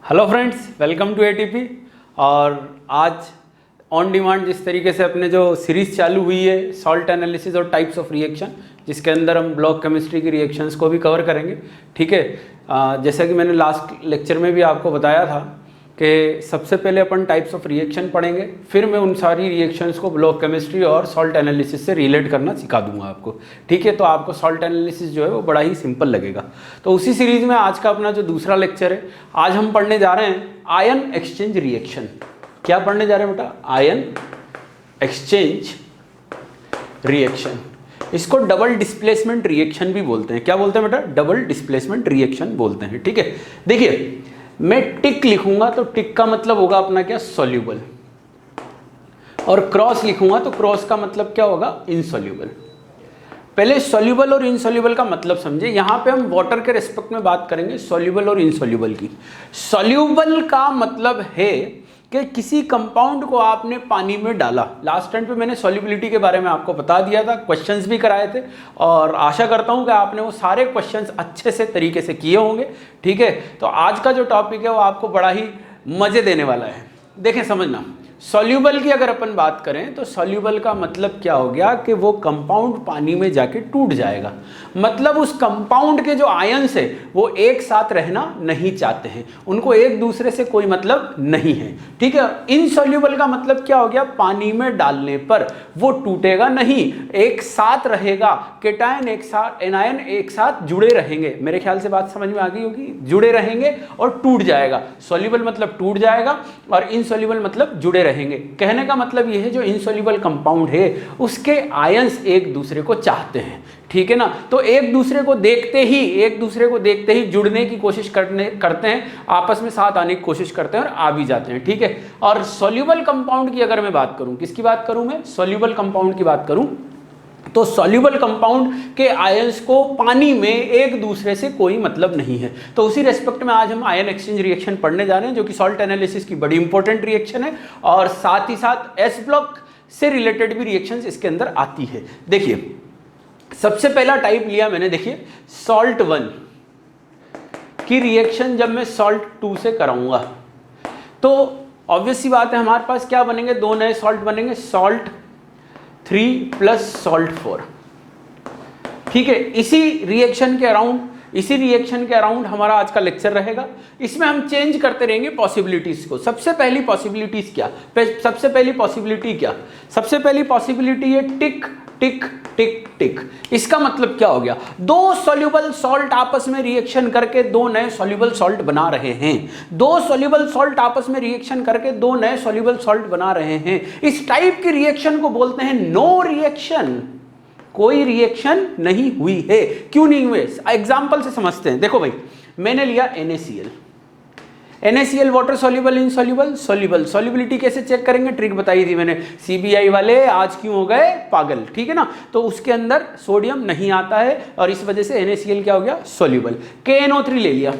Hello friends, welcome to ATP. और आज on demand जिस तरीके से अपने जो सीरीज़ चालू हुई है सॉल्ट एनालिसिस और टाइप्स ऑफ रिएक्शन, जिसके अंदर हम ब्लॉक केमिस्ट्री की रिएक्शंस को भी कवर करेंगे। ठीक है, जैसा कि मैंने लास्ट लेक्चर में भी आपको बताया था कि सबसे पहले अपन टाइप्स ऑफ रिएक्शन पढ़ेंगे, फिर मैं उन सारी रिएक्शंस को ब्लॉक केमिस्ट्री और सॉल्ट एनालिसिस से रिलेट करना सिखा दूंगा आपको। ठीक है, तो आपको सॉल्ट एनालिसिस जो है वो बड़ा ही सिंपल लगेगा। तो उसी सीरीज़ में आज का अपना जो दूसरा लेक्चर है, आज हम पढ़ने जा रहे हैं आयन एक्सचेंज रिएक्शन। क्या पढ़ने जा रहे हैं बेटा? Ion exchange reaction. इसको डबल डिस्प्लेसमेंट रिएक्शन भी बोलते हैं। क्या बोलते हैं बेटा? डबल डिस्प्लेसमेंट रिएक्शन बोलते हैं। ठीक है, देखिए मैं टिक लिखूंगा तो टिक का मतलब होगा अपना क्या? सॉल्यूबल। और क्रॉस लिखूंगा तो क्रॉस का मतलब क्या होगा? इनसॉल्यूबल। पहले सॉल्यूबल और इनसॉल्यूबल का मतलब समझे। यहां पे हम वाटर के रिस्पेक्ट में बात करेंगे सॉल्यूबल और इनसॉल्यूबल की। सॉल्यूबल का मतलब है कि किसी कंपाउंड को आपने पानी में डाला। लास्ट टाइम पे मैंने सॉल्युबिलिटी के बारे में आपको बता दिया था, क्वेश्चंस भी कराए थे, और आशा करता हूं कि आपने वो सारे क्वेश्चंस अच्छे से तरीके से किए होंगे। ठीक है, तो आज का जो टॉपिक है वो आपको बड़ा ही मजे देने वाला है। देखें, समझना, सॉल्यूबल की अगर अपन बात करें तो सॉल्यूबल का मतलब क्या हो गया कि वो कंपाउंड पानी में जाके टूट जाएगा। मतलब उस कंपाउंड के जो आयन्स है वो एक साथ रहना नहीं चाहते हैं, उनको एक दूसरे से कोई मतलब नहीं है। ठीक है, इनसॉल्यूबल का मतलब क्या हो गया? पानी में डालने पर वो टूटेगा नहीं, एक साथ रहेगा। केटायन एक साथ, एनायन एक साथ जुड़े रहेंगे। मेरे ख्याल से बात समझ में आ गई होगी। जुड़े रहेंगे और टूट जाएगा। सॉल्यूबल मतलब टूट जाएगा और इनसॉल्यूबल मतलब जुड़े रहेंगे। कहने का मतलब यह है जो इनसॉल्यूबल कंपाउंड है उसके आयंस एक दूसरे को चाहते हैं। ठीक है ना, तो एक दूसरे को देखते ही जुड़ने की कोशिश करते हैं, आपस में साथ आने की कोशिश करते हैं और आ भी जाते हैं। ठीक है, और सॉल्यूबल कंपाउंड की अगर मैं बात करूं, किसकी बात करूं मैं? सॉल्यूबल कंपाउंड की बात करूं तो सॉल्यूबल कंपाउंड के आयंस को पानी में एक दूसरे से कोई मतलब नहीं है। तो उसी रेस्पेक्ट में आज हम आयन एक्सचेंज रिएक्शन पढ़ने जा रहे हैं, जो कि सॉल्ट एनालिसिस की बड़ी इंपॉर्टेंट रिएक्शन है, और साथ ही साथ एस ब्लॉक से रिलेटेड भी रिएक्शंस इसके अंदर आती है। देखिए, सबसे पहला टाइप लिया मैंने, देखिए सॉल्ट 1 की रिएक्शन जब मैं सॉल्ट 2 से कराऊंगा तो ऑब्वियस सी बात है हमारे पास क्या बनेंगे? दो नए सॉल्ट बनेंगे, सॉल्ट 3 प्लस सॉल्ट 4। ठीक है, इसी रिएक्शन के अराउंड हमारा आज का लेक्चर रहेगा। इसमें हम चेंज करते रहेंगे पॉसिबिलिटीज को। सबसे पहली पॉसिबिलिटी है टिक टिक टिक टिक। इसका मतलब क्या हो गया? दो सॉल्यूबल सॉल्ट आपस में रिएक्शन करके दो नए सॉल्यूबल सॉल्ट बना रहे हैं। इस टाइप की रिएक्शन को बोलते हैं नो रिएक्शन। कोई रिएक्शन नहीं हुई है। क्यों नहीं हुए? एग्जांपल से समझते हैं। देखो भाई, मैंने लिया NaCl water soluble, insoluble, soluble. Solubility कैसे चेक करेंगे? ट्रिक बताई थी मैंने। CBI वाले आज क्यों हो गए पागल? ठीक है ना, तो उसके अंदर सोडियम नहीं आता है और इस वजह से NaCl क्या हो गया? सॉल्यूबल। KNO3 ले लिया।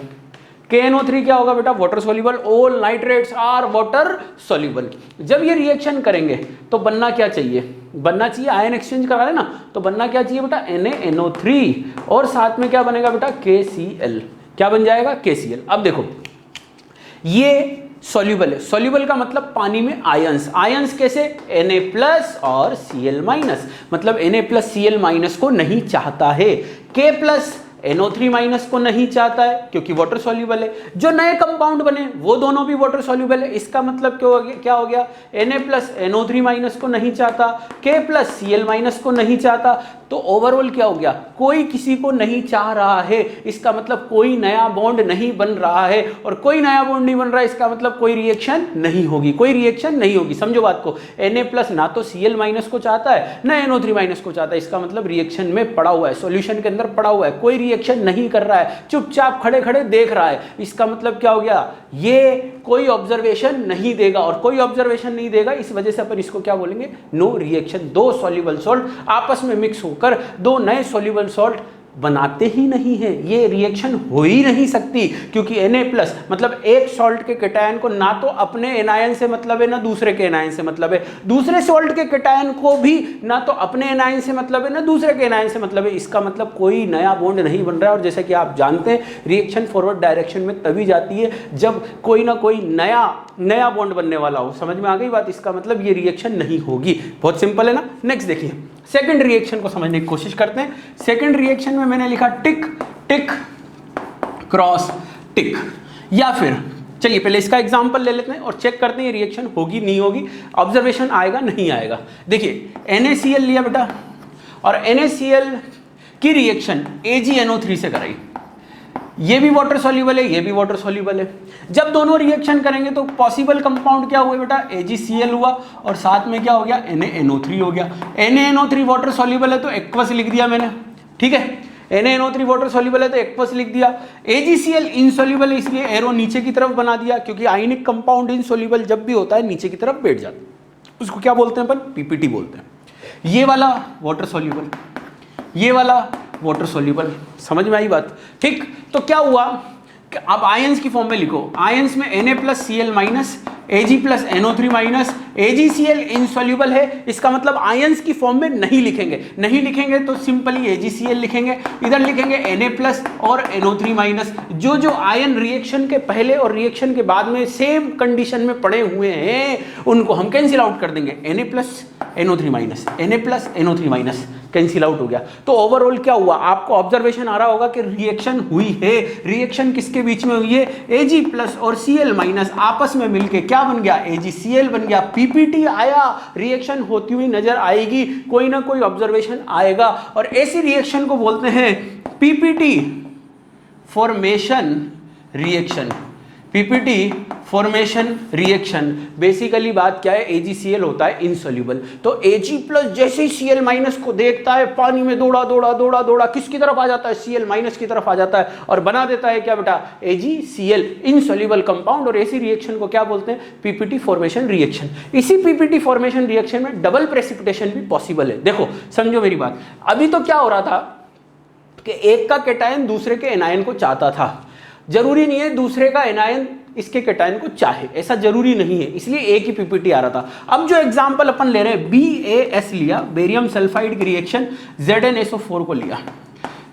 KNO3 क्या होगा बेटा? Water soluble. All nitrates are water soluble. जब ये रिएक्शन करेंगे तो बनना क्या चाहिए? आयन एक्सचेंज करा लेना, तो बनना क्या चाहिए बेटा? NaNO3 और साथ में क्या बनेगा बेटा? KCl। क्या बन जाएगा? KCl। अब देखो, ये सॉल्यूबल है। सॉल्यूबल का मतलब पानी में आयंस कैसे? Na प्लस और Cl माइनस। मतलब Na प्लस Cl माइनस को नहीं चाहता है, K प्लस NO3 माइनस को नहीं चाहता है क्योंकि वाटर सॉल्यूबल है। जो नए कंपाउंड बने वो दोनों भी वाटर सॉल्यूबल है। इसका मतलब क्या हो गया? Na प्लस NO3 माइनस को नहीं चाहता, K प्लस Cl माइनस को नहीं चाहता। तो ओवरऑल क्या हो गया? कोई किसी को नहीं चाह रहा है। इसका मतलब कोई नया बॉन्ड नहीं बन रहा है, और कोई नया बॉन्ड नहीं बन रहा है इसका मतलब कोई रिएक्शन नहीं होगी। समझो बात को। Na प्लस ना तो Cl माइनस को चाहता है ना NO3 माइनस को चाहता है। इसका मतलब रिएक्शन में पड़ा हुआ है, सॉल्यूशन के अंदर पड़ा हुआ है, कोई रिएक्शन नहीं कर रहा है, चुपचाप खड़े खड़े देख रहा है। इसका मतलब क्या हो गया? ये कोई ऑब्जर्वेशन नहीं देगा, इस वजह से अपन इसको क्या बोलेंगे? No reaction. दो सॉल्यूबल सॉल्ट आपस में मिक्स होकर दो नए सॉल्यूबल सॉल्ट बनाते ही नहीं है, ये रिएक्शन हो ही नहीं सकती, क्योंकि Na+ मतलब एक सॉल्ट के कैटायन को ना तो अपने एनायन से मतलब है ना दूसरे के एनायन से मतलब है, दूसरे सॉल्ट के कैटायन को भी ना तो अपने एनायन से मतलब है ना दूसरे के एनायन से मतलब है। इसका मतलब कोई नया बॉन्ड नहीं बन रहा है। और जैसा कि आप जानते हैं रिएक्शन फॉरवर्ड डायरेक्शन में तभी जाती है जब कोई ना कोई नया बॉन्ड बनने वाला हो। समझ में आ गई बात? इसका मतलब ये रिएक्शन नहीं होगी। बहुत सिंपल है ना। नेक्स्ट देखिए, सेकंड रिएक्शन को समझने की कोशिश करते हैं। सेकंड रिएक्शन में मैंने लिखा टिक टिक क्रॉस टिक, या फिर चलिए पहले इसका एग्जांपल ले लेते हैं और चेक करते हैं ये रिएक्शन होगी नहीं होगी, ऑब्जर्वेशन आएगा नहीं आएगा। देखिए NaCl लिया बेटा और NaCl की रिएक्शन AgNO3 से कराई, ये भी वाटर सॉल्युबल है, ये भी वाटर सॉल्युबल है। जब दोनों रिएक्शन करेंगे तो पॉसिबल कंपाउंड क्या हुआ बेटा? AgCl हुआ और साथ में क्या हो गया? NaNO3 हो गया। NaNO3 वाटर सॉल्युबल है तो एक्वस लिख दिया मैंने, ठीक है। NaNO3 वाटर सॉल्युबल है तो एक्वस लिख दिया। AgCl इनसॉल्युबल है इसलिए एरो नीचे की तरफ बना दिया, क्योंकि आयनिक कंपाउंड इनसॉल्युबल जब भी होता है नीचे की तरफ बैठ जाता है, उसको क्या बोलते हैं अपन? PPT बोलते हैं। ये वाला वाटर सॉल्युबल, ये वाला वाटर सॉल्युबल। समझ में आई बात? ठीक, तो क्या हुआ कि अब आयंस की फॉर्म में लिखो, आयंस में Na+Cl- Ag+NO3-, AgCl इनसॉल्युबल है, इसका मतलब आयंस की फॉर्म में नहीं लिखेंगे तो सिंपली AgCl लिखेंगे, इधर लिखेंगे Na+ और NO3-। जो आयन रिएक्शन के पहले और रिएक्शन के बाद में सेम कंडीशन में पड़े हुए हैं उनको हम कैंसिल आउट कर देंगे, Na+NO3-, कैंसिल आउट हो गया। तो ओवरऑल क्या हुआ? आपको ऑब्जर्वेशन आ रहा होगा कि रिएक्शन हुई है। रिएक्शन किसके बीच में हुई है? Ag+ और Cl- आपस में मिलके क्या बन गया? AgCl बन गया। PPT आया, रिएक्शन होती हुई नजर आएगी, कोई ना कोई ऑब्जर्वेशन आएगा, और ऐसी रिएक्शन को बोलते हैं PPT formation reaction. PPT formation reaction. Basically बात क्या है? AgCl होता है इनसॉल्युबल, तो Ag+ जैसे ही Cl- को देखता है पानी में दौड़ा किसकी तरफ आ जाता है? Cl- की तरफ आ जाता है और बना देता है क्या बेटा? AgCl insoluble compound. और ऐसी रिएक्शन को क्या बोलते हैं? PPT formation reaction. इसी PPT फॉर्मेशन रिएक्शन में डबल प्रेसिपिटेशन भी पॉसिबल है। देखो समझो मेरी बात, अभी तो क्या हो रहा था कि एक का कैटायन दूसरे के एनायन को चाहता था, जरूरी नहीं है दूसरे का एनायन इसके कैटायन को चाहे, ऐसा जरूरी नहीं है, इसलिए एक ही PPT आ रहा था। अब जो एग्जांपल अपन ले रहे हैं, BaS लिया, बेरियम सल्फाइड की रिएक्शन, ZnSO4 को लिया,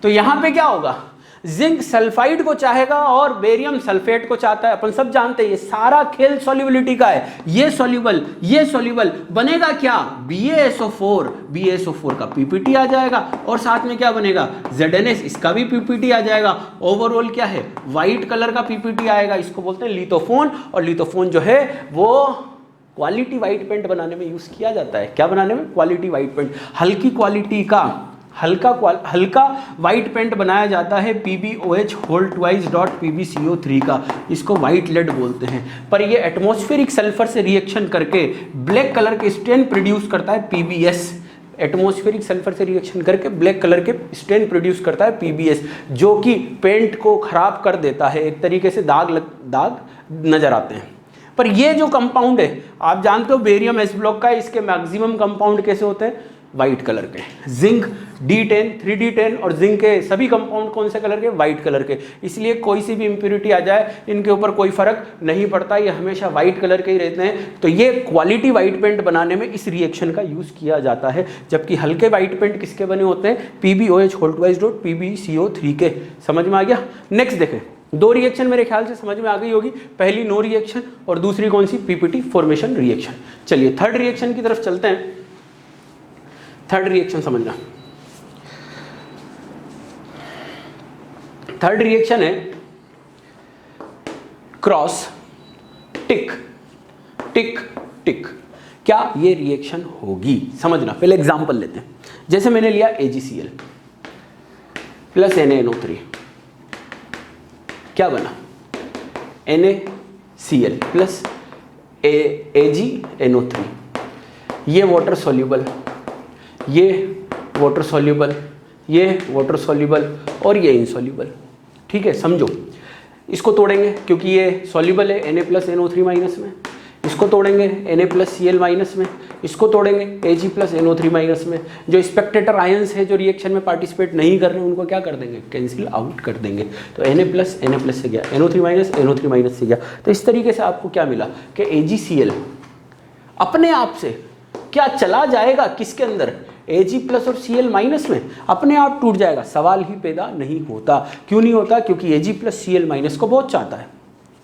तो यहां पे क्या होगा? जिंक सल्फाइड को चाहेगा और बेरियम सल्फेट को चाहता है। अपन सब जानते हैं ये सारा खेल सॉल्युबिलिटी का है। ये सॉल्युबल बनेगा क्या? BaSO4 का PPT आ जाएगा और साथ में क्या बनेगा? ZnS, इसका भी PPT आ जाएगा। ओवरऑल क्या है? व्हाइट कलर का PPT आएगा। इसको बोलते हैं लिथोफोन, और लिथोफोन जो है वो क्वालिटी व्हाइट पेंट बनाने में यूज किया जाता है। क्या बनाने में? Quality white paint. हल्की क्वालिटी का हल्का व्हाइट पेंट बनाया जाता है PbOH/PbCO3 का, इसको व्हाइट लेड बोलते हैं। पर ये एटमॉस्फेरिक सल्फर से रिएक्शन करके ब्लैक कलर के स्टेन प्रोड्यूस करता है PbS। एटमॉस्फेरिक सल्फर से रिएक्शन करके ब्लैक कलर के स्टेन प्रोड्यूस करता है PbS, जो कि पेंट को खराब कर देता है, एक तरीके से दाग नजर आते हैं। पर ये जो कंपाउंड है आप जानते हो बेरियम S ब्लॉक का है, इसके मैक्सिमम कंपाउंड कैसे होते हैं? व्हाइट कलर के। जिंक D10, 3D10 और जिंक के सभी कंपाउंड कौन से कलर के? व्हाइट कलर के। इसलिए कोई सी भी इंप्योरिटी आ जाए इनके ऊपर कोई फर्क नहीं पड़ता, ये हमेशा व्हाइट कलर के ही रहते हैं। तो ये क्वालिटी व्हाइट पेंट बनाने में इस रिएक्शन का यूज किया जाता है। जबकि हल्के व्हाइट पेंट किसके बने होते हैं? PbOH/PbCO3 के। समझ में आ गया? नेक्स्ट देखें, दो रिएक्शन मेरे ख्याल से समझ में आ गई होगी। पहली नो रिएक्शन और दूसरी कौन सी? PPT formation reaction. चलिए थर्ड रिएक्शन की तरफ चलते हैं। थर्ड रिएक्शन समझना, थर्ड रिएक्शन है क्रॉस टिक टिक टिक। क्या ये रिएक्शन होगी? समझना, पहले एग्जांपल लेते हैं। जैसे मैंने लिया AgCl प्लस NaNO3, क्या बना? NaCl plus AgNO3। ये वाटर सॉल्युबल, ये वाटर सॉल्युबल, ये वाटर सॉल्युबल और ये इनसॉल्युबल। ठीक है, समझो। इसको तोड़ेंगे क्योंकि ये सॉल्युबल है Na+NO3- में, इसको तोड़ेंगे Na+Cl- में, इसको तोड़ेंगे Ag+NO3- में। जो स्पेक्टेटर आयंस है जो रिएक्शन में पार्टिसिपेट नहीं कर रहे हैं उनको क्या कर देंगे, कैंसिल आउट कर देंगे। तो Na+ से गया, NO3- से गया। तो इस तरीके से आपको क्या मिला कि AgCl अपने आप से क्या चला जाएगा, किसके अंदर, Ag+ और Cl- में, अपने आप टूट जाएगा, सवाल ही पैदा नहीं होता। क्यों नहीं होता, क्योंकि Ag+Cl- को बहुत चाहता है।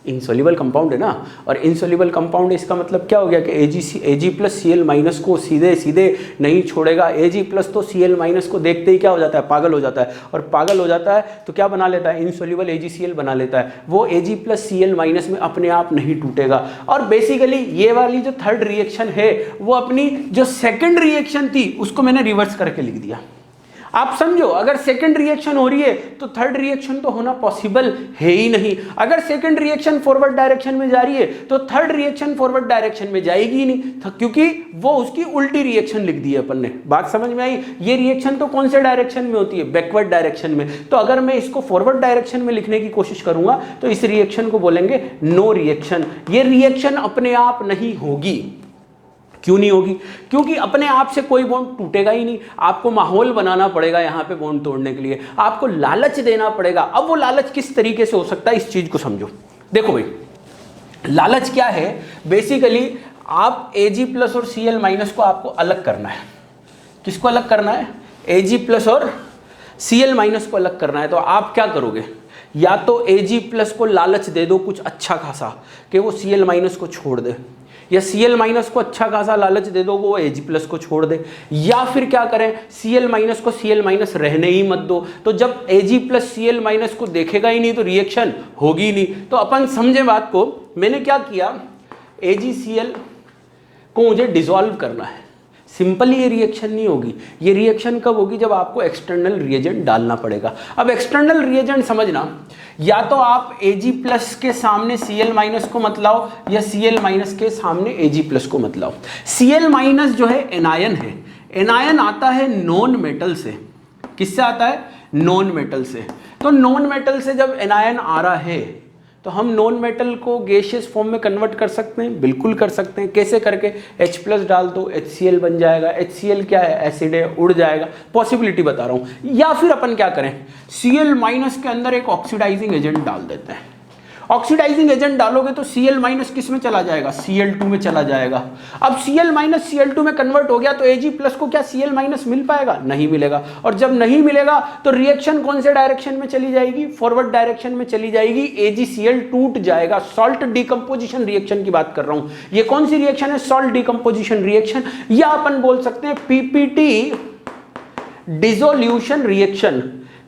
इनसोल्यूबल कंपाउंड है ना, और इनसोल्यूबल कंपाउंड इसका मतलब क्या हो गया कि Ag+Cl- को सीधे सीधे नहीं छोड़ेगा। Ag+ तो Cl- को देखते ही क्या हो जाता है, पागल हो जाता है, और पागल हो जाता है तो क्या बना लेता है, इनसोल्यूबल AgCl बना लेता है। वो Ag+Cl- में अपने आप नहीं टूटेगा। और बेसिकली ये वाली जो थर्ड रिएक्शन है वो अपनी जो सेकेंड रिएक्शन थी उसको मैंने रिवर्स करके लिख दिया। आप समझो, अगर सेकंड रिएक्शन हो रही है तो थर्ड रिएक्शन तो होना पॉसिबल है ही नहीं। अगर सेकंड रिएक्शन फॉरवर्ड डायरेक्शन में जा रही है तो थर्ड रिएक्शन फॉरवर्ड डायरेक्शन में जाएगी ही नहीं, क्योंकि वो उसकी उल्टी रिएक्शन लिख दी है अपन ने। बात समझ में आई? ये रिएक्शन तो कौन से डायरेक्शन में होती है, बैकवर्ड डायरेक्शन में। तो अगर मैं इसको फॉरवर्ड डायरेक्शन में लिखने की कोशिश करूंगा तो इस रिएक्शन को बोलेंगे नो रिएक्शन। ये रिएक्शन अपने आप नहीं होगी। क्यों नहीं होगी? क्योंकि अपने आप से कोई बॉन्ड टूटेगा ही नहीं। आपको माहौल बनाना पड़ेगा यहाँ पे बॉन्ड तोड़ने के लिए, आपको लालच देना पड़ेगा। अब वो लालच किस तरीके से हो सकता है, इस चीज को समझो। देखो भाई, लालच क्या है, बेसिकली आप Ag+ और Cl- को आपको अलग करना है। किसको अलग करना है? Ag+ और Cl- को अलग करना है। तो आप क्या करोगे, या तो Ag+ को लालच दे दो कुछ अच्छा खासा कि वो Cl- को छोड़ दे, या Cl- को अच्छा खासा लालच दे दो वो Ag+ को छोड़ दे, या फिर क्या करें, Cl- को Cl- रहने ही मत दो। तो जब Ag+ Cl- को देखेगा ही नहीं तो रिएक्शन होगी ही नहीं। तो अपन समझे बात को, मैंने क्या किया, AgCl को मुझे डिसॉल्व करना है। सिंपली ये रिएक्शन नहीं होगी। ये रिएक्शन कब होगी, जब आपको एक्सटर्नल रिएजेंट डालना पड़ेगा। अब एक्सटर्नल रिएजेंट समझना, या तो आप Ag+ के सामने Cl- को मत लाओ, या Cl- के सामने Ag+ को मत लाओ। Cl- जो है एनायन है, एनायन आता है नॉन मेटल से। किससे आता है? नॉन मेटल से। तो नॉन मेटल से जब एनायन आ रहा है तो हम नॉन मेटल को गैसियस फॉर्म में कन्वर्ट कर सकते हैं, बिल्कुल कर सकते हैं। कैसे करके, H+ डाल दो, HCl बन जाएगा। HCl क्या है, एसिड है, उड़ जाएगा। पॉसिबिलिटी बता रहा हूं। या फिर अपन क्या करें, Cl- के अंदर एक ऑक्सीडाइजिंग एजेंट डाल देते हैं। ऑक्सीडाइजिंग एजेंट डालोगे तो Cl- किस में चला जाएगा, Cl2 में चला जाएगा। अब Cl- Cl2 में कन्वर्ट हो गया तो Ag+ को क्या Cl- मिल पाएगा? नहीं मिलेगा। और जब नहीं मिलेगा तो रिएक्शन कौन से डायरेक्शन में चली जाएगी, फॉरवर्ड डायरेक्शन में चली जाएगी। AgCl टूट जाएगा। सॉल्ट डिकम्पोजिशन रिएक्शन की बात कर रहा हूं। ये कौन सी रिएक्शन है, सॉल्ट डिकम्पोजिशन रिएक्शन, या अपन बोल सकते हैं PPT dissolution reaction.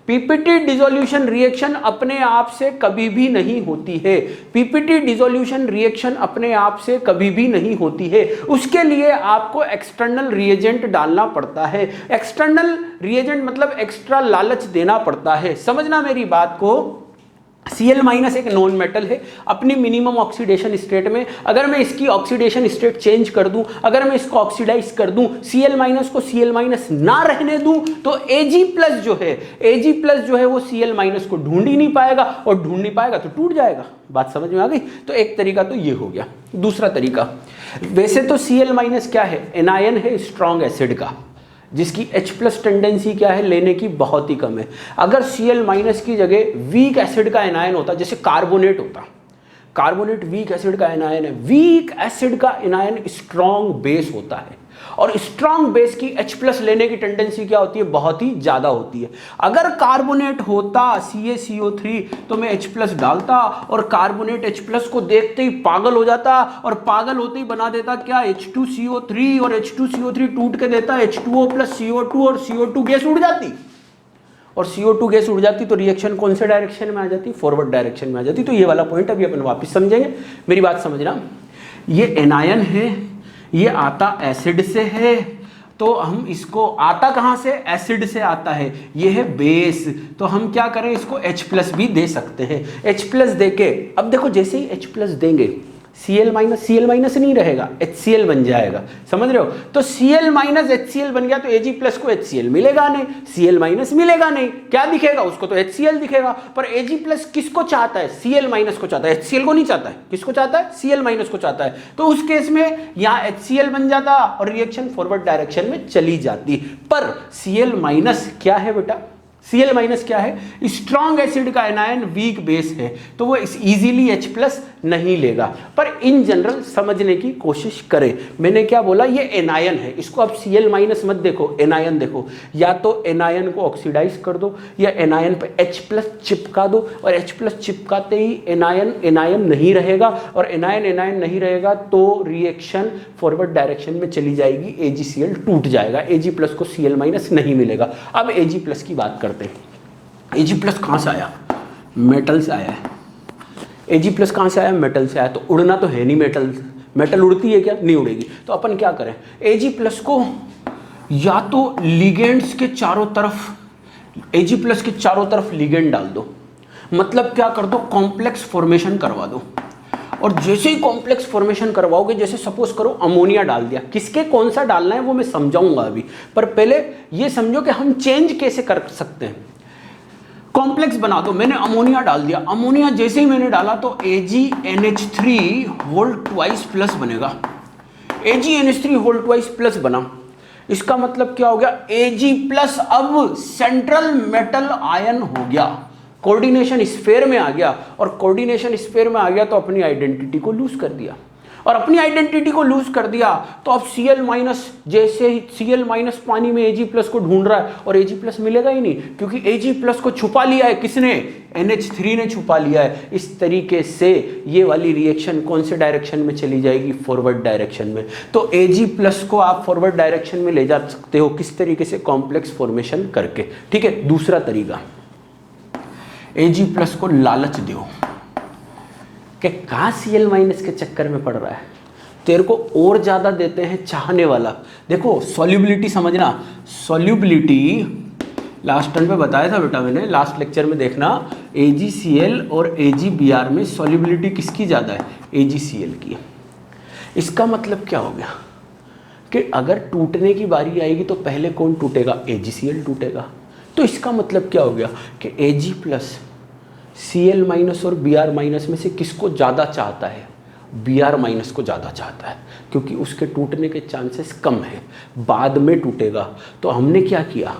PPT dissolution reaction अपने आप से कभी भी नहीं होती है। पीपीटी डिसोल्यूशन रिएक्शन अपने आप से कभी भी नहीं होती है। उसके लिए आपको एक्सटर्नल रिएजेंट डालना पड़ता है। एक्सटर्नल रिएजेंट मतलब एक्स्ट्रा लालच देना पड़ता है। समझना मेरी बात को। Cl- एक नॉन मेटल है अपनी मिनिमम ऑक्सीडेशन स्टेट में। अगर मैं इसकी ऑक्सीडेशन स्टेट चेंज कर दूं, अगर मैं इसको ऑक्सीडाइज कर दूं, Cl- को Cl- ना रहने दूं, तो Ag+ जो है वो Cl- को ढूंढ ही नहीं पाएगा, और ढूंढ नहीं पाएगा तो टूट जाएगा। बात समझ में आ गई? तो एक तरीका तो ये हो गया। दूसरा तरीका, वैसे तो Cl- क्या है, एनायन है स्ट्रॉन्ग एसिड का, जिसकी H+ टेंडेंसी क्या है, लेने की बहुत ही कम है। अगर Cl- की जगह वीक एसिड का एनायन होता, जैसे कार्बोनेट होता, कार्बोनेट वीक एसिड का एनायन है। वीक एसिड का एनायन स्ट्रॉन्ग बेस होता है, और स्ट्रॉन्ग बेस की H+ लेने की टेंडेंसी क्या होती है, बहुत ही ज्यादा होती है। अगर कार्बोनेट होता CaCO3 तो मैं H+ डालता, और कार्बोनेट H+ को देखते ही पागल हो जाता, और पागल होते ही बना देता क्या, H2CO3, और H2CO3 टूट के देता H2O + CO2, और CO2 गैस उड़ जाती, और CO2 गैस उड़ जाती तो रिएक्शन कौन से डायरेक्शन में आ जाती, फॉरवर्ड डायरेक्शन में आ जाती। तो ये वाला पॉइंट अभी अपन वापस समझेंगे, मेरी बात समझना। ये एनायन है, ये आता एसिड से है, तो हम इसको, आता कहां से, एसिड से आता है, ये है बेस, तो हम क्या करें, इसको H+ भी दे सकते हैं। H+ देके, अब देखो जैसे ही H+ देंगे Cl माइनस नहीं रहेगा, HCl बन जाएगा, समझ रहे हो। तो Cl माइनस HCl बन गया तो Ag प्लस को HCl मिलेगा नहीं, Cl माइनस मिलेगा नहीं, क्या दिखेगा उसको, तो HCl दिखेगा। पर Ag प्लस किसको चाहता है, Cl माइनस को चाहता है, HCl को नहीं चाहता है, किसको चाहता है, Cl माइनस को चाहता है। तो उस केस में यहाँ HCl बन जाता और रिएक्शन फॉरवर्ड डायरेक्शन में चली जाती। पर Cl माइनस क्या है बेटा, Cl माइनस क्या है, स्ट्रॉन्ग एसिड का एनायन वीक बेस है, तो वो इजीली H प्लस नहीं लेगा। पर इन जनरल समझने की कोशिश करें, मैंने क्या बोला, ये एनायन है, इसको आप Cl माइनस मत देखो, एनायन देखो। या तो एनायन को ऑक्सीडाइज कर दो या एनायन पे H प्लस चिपका दो, और H प्लस चिपकाते ही एनायन नहीं रहेगा, और एनायन नहीं रहेगा तो रिएक्शन फॉरवर्ड डायरेक्शन में चली जाएगी, AgCl टूट जाएगा, Ag प्लस को Cl माइनस नहीं मिलेगा। अब Ag प्लस की बात करते हैं। Ag प्लस कहाँ से आया, मेटल से आया है। Ag प्लस कहाँ से आया, मेटल से आया, तो उड़ना तो है नहीं, मेटल उड़ती है क्या, नहीं उड़ेगी। तो अपन क्या करें, Ag प्लस को या तो लिगेंड्स के चारों तरफ, Ag प्लस के चारों तरफ लिगेंड डाल दो, मतलब क्या कर दो, कॉम्प्लेक्स फॉर्मेशन करवा दो। और जैसे ही कॉम्प्लेक्स फॉर्मेशन करवाओगे, जैसे सपोज करो अमोनिया डाल दिया, किसके कौन सा डालना है वो मैं समझाऊंगा अभी, पर पहले ये समझो कि हम चेंज कैसे कर सकते हैं। कॉम्प्लेक्स बना दो, मैंने अमोनिया डाल दिया, अमोनिया जैसे ही मैंने डाला तो AgNH3 होल ट्वाइस प्लस बनेगा, AgNH3 होल ट्वाइस प्लस बना। इसका मतलब क्या हो गया, Ag प्लस अब सेंट्रल मेटल आयन हो गया, कोऑर्डिनेशन स्फीयर में आ गया, और कोऑर्डिनेशन स्फीयर में आ गया तो अपनी आइडेंटिटी को लूज कर दिया, और अपनी आइडेंटिटी को लूज कर दिया तो अब Cl माइनस, जैसे ही Cl माइनस पानी में Ag प्लस को ढूंढ रहा है, और Ag प्लस मिलेगा ही नहीं, क्योंकि Ag प्लस को छुपा लिया है किसने, NH3 ने छुपा लिया है। इस तरीके से ये वाली रिएक्शन कौन से डायरेक्शन में चली जाएगी, फॉरवर्ड डायरेक्शन में। तो Ag प्लस को आप फॉरवर्ड डायरेक्शन में ले जा सकते हो, किस तरीके से, कॉम्प्लेक्स फॉर्मेशन करके। ठीक है, दूसरा तरीका, Ag प्लस को लालच दो कि कहाँ Cl माइनस के चक्कर में पड़ रहा है, तेरे को और ज़्यादा देते हैं चाहने वाला। देखो सॉल्युबिलिटी समझना, सॉल्युबिलिटी लास्ट टर्म पे बताया था बेटा मैंने, लास्ट लेक्चर में देखना, AgCl और AgBr में सॉल्युबिलिटी किसकी ज़्यादा है, AgCl की। इसका मतलब क्या हो गया कि अगर टूटने की बारी आएगी तो पहले कौन टूटेगा, AgCl टूटेगा। तो इसका मतलब क्या हो गया कि Ag प्लस Cl माइनस और Br माइनस में से किसको ज़्यादा चाहता है, Br माइनस को ज़्यादा चाहता है, क्योंकि उसके टूटने के चांसेस कम है, बाद में टूटेगा। तो हमने क्या किया,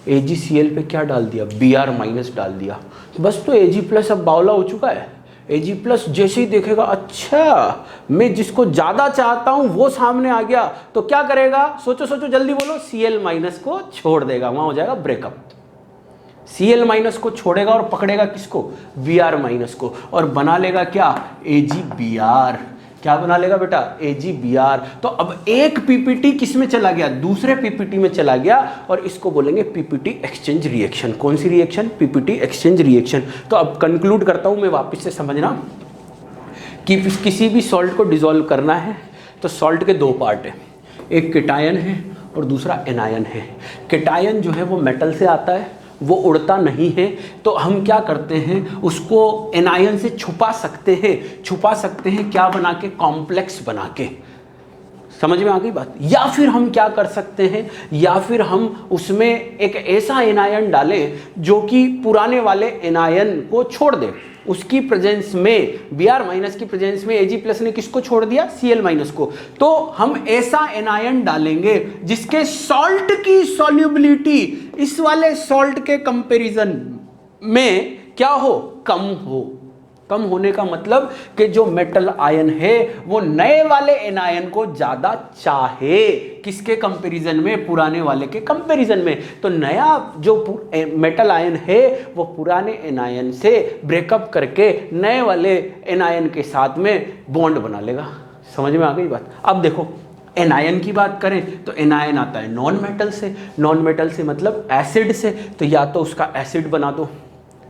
AgCl पे क्या डाल दिया, Br माइनस डाल दिया, बस। तो Ag प्लस अब बावला हो चुका है। Ag प्लस जैसे ही देखेगा, अच्छा मैं जिसको ज़्यादा चाहता हूँ वो सामने आ गया, तो क्या करेगा, सोचो जल्दी बोलो, Cl माइनस को छोड़ देगा, वहाँ हो जाएगा ब्रेकअप। Cl माइनस को छोड़ेगा और पकड़ेगा किसको, Br माइनस को, और बना लेगा क्या, AgBr। क्या बना लेगा बेटा, AgBr। तो अब एक पीपीटी किस में चला गया, दूसरे पीपीटी में चला गया, और इसको बोलेंगे पीपीटी एक्सचेंज रिएक्शन। कौन सी रिएक्शन, पीपीटी एक्सचेंज रिएक्शन। तो अब कंक्लूड करता हूं मैं, वापस से समझना कि किसी भी सॉल्ट को डिसॉल्व करना है तो सॉल्ट के दो पार्ट है, एक केटायन है और दूसरा एनायन है। केटायन जो है वो मेटल से आता है, वो उड़ता नहीं है, तो हम क्या करते हैं, उसको एनायन से छुपा सकते हैं क्या बना के, कॉम्प्लेक्स बना के। समझ में आ गई बात। या फिर हम क्या कर सकते हैं, या फिर हम उसमें एक ऐसा एनायन डालें जो कि पुराने वाले एनायन को छोड़ दे। उसकी प्रेजेंस में, Br माइनस की प्रेजेंस में Ag प्लस ने किसको छोड़ दिया, Cl माइनस को। तो हम ऐसा एनायन डालेंगे जिसके सॉल्ट की सॉल्युबिलिटी इस वाले सॉल्ट के कंपैरिजन में क्या हो, कम हो। कम होने का मतलब कि जो मेटल आयन है वो नए वाले एनायन को ज्यादा चाहे, किसके कंपैरिजन में, पुराने वाले के कंपैरिजन में। तो नया जो मेटल आयन है वो पुराने एनायन से ब्रेकअप करके नए वाले एनायन के साथ में बॉन्ड बना लेगा। समझ में आ गई बात। अब देखो एनायन की बात करें तो एनायन आता है नॉन मेटल से, नॉन मेटल से मतलब एसिड से, तो या तो उसका एसिड बना दो,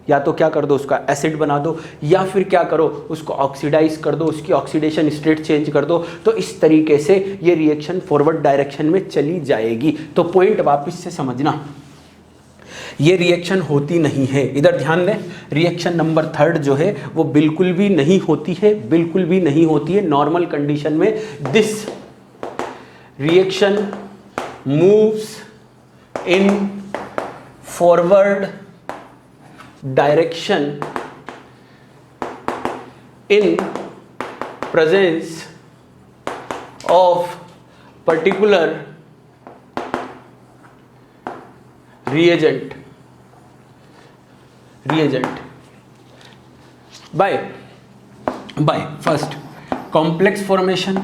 या तो क्या कर दो, उसका एसिड बना दो, या फिर क्या करो, उसको ऑक्सीडाइज कर दो, उसकी ऑक्सीडेशन स्टेट चेंज कर दो। तो इस तरीके से ये रिएक्शन फॉरवर्ड डायरेक्शन में चली जाएगी। तो पॉइंट वापस से समझना ये रिएक्शन होती नहीं है। इधर ध्यान दें, रिएक्शन नंबर 3 जो है वो बिल्कुल भी नहीं होती है, बिल्कुल भी नहीं होती है नॉर्मल कंडीशन में। This reaction moves in forward direction in presence of particular reagent by first complex formation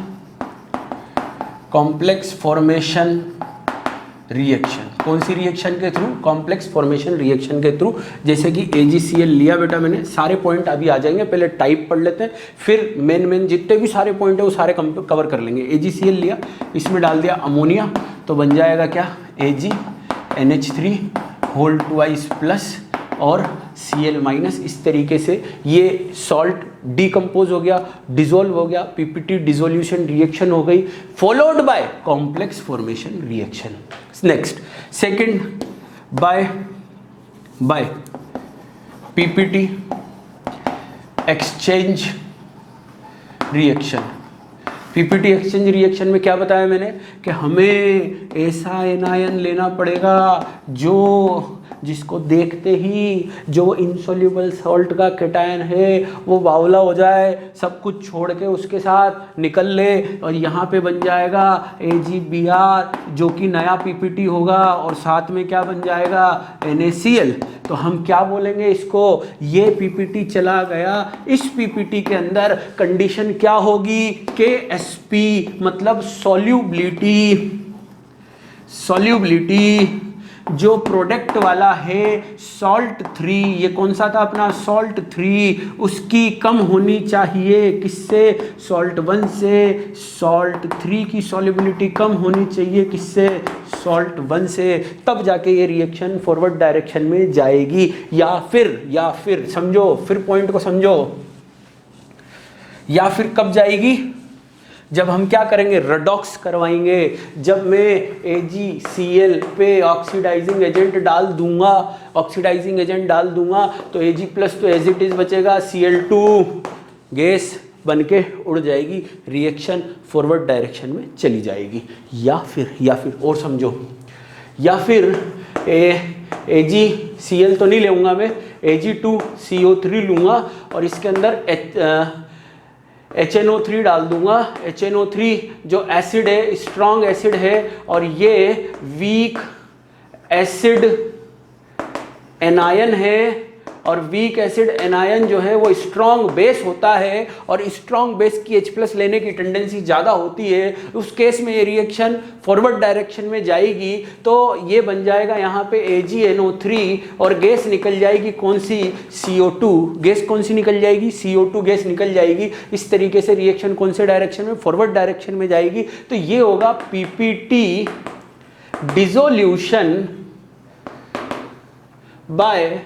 reaction. कौन सी रिएक्शन के थ्रू? कॉम्प्लेक्स फॉर्मेशन रिएक्शन के थ्रू। जैसे कि AgCl लिया बेटा मैंने, सारे पॉइंट अभी आ जाएंगे, पहले टाइप पढ़ लेते हैं, फिर मेन जितने भी सारे पॉइंट है वो सारे कवर कर लेंगे। AgCl लिया, इसमें डाल दिया अमोनिया, तो बन जाएगा क्या? AgNH3 होल 2 प्लस और Cl-। इस तरीके से ये सॉल्ट डिकम्पोज हो गया, डिजोल्व हो गया, PPT डिसोल्यूशन रिएक्शन हो गई, followed by complex formation reaction. Next second by PPT exchange reaction. PPT exchange reaction में क्या बताया मैंने कि हमें ऐसा एनायन लेना पड़ेगा जिसको देखते ही जो इनसोल्यूबल सॉल्ट का कैटायन है वो बावला हो जाए, सब कुछ छोड़ के उसके साथ निकल ले, और यहाँ पे बन जाएगा AgBr जो कि नया PPT होगा, और साथ में क्या बन जाएगा? NaCl। तो हम क्या बोलेंगे इसको? ये PPT चला गया, इस PPT के अंदर कंडीशन क्या होगी? KSP मतलब सॉल्युबिलिटी जो प्रोडक्ट वाला है सॉल्ट 3, ये कौन सा था अपना? सॉल्ट 3, उसकी कम होनी चाहिए किससे? सॉल्ट 1 से। सॉल्ट 3 की सॉल्युबिलिटी कम होनी चाहिए किससे? सॉल्ट 1 से। तब जाके ये रिएक्शन फॉरवर्ड डायरेक्शन में जाएगी। या फिर समझो, फिर पॉइंट को समझो, या फिर कब जाएगी? जब हम क्या करेंगे? रेडॉक्स करवाएंगे। जब मैं AgCl पे ऑक्सीडाइजिंग एजेंट डाल दूंगा, तो Ag प्लस तो एज इट इज बचेगा, Cl2 गैस बन के उड़ जाएगी, रिएक्शन फॉरवर्ड डायरेक्शन में चली जाएगी। या फिर और समझो, या फिर AgCl तो नहीं लूँगा मैं, Ag2CO3 लूँगा और इसके अंदर HNO3 डाल दूंगा। HNO3 जो एसिड है, स्ट्रॉन्ग एसिड है, और ये वीक एसिड एनायन है, और वीक एसिड एनायन जो है वो स्ट्रॉन्ग बेस होता है, और स्ट्रॉन्ग बेस की H+ लेने की टेंडेंसी ज़्यादा होती है। उस केस में ये रिएक्शन फॉरवर्ड डायरेक्शन में जाएगी, तो ये बन जाएगा यहाँ पे AgNO3, और गैस निकल जाएगी कौन सी? CO2 gas. कौन सी निकल जाएगी? CO2 गैस निकल जाएगी। इस तरीके से रिएक्शन कौन से डायरेक्शन में? फॉरवर्ड डायरेक्शन में जाएगी। तो ये होगा PPT dissolution by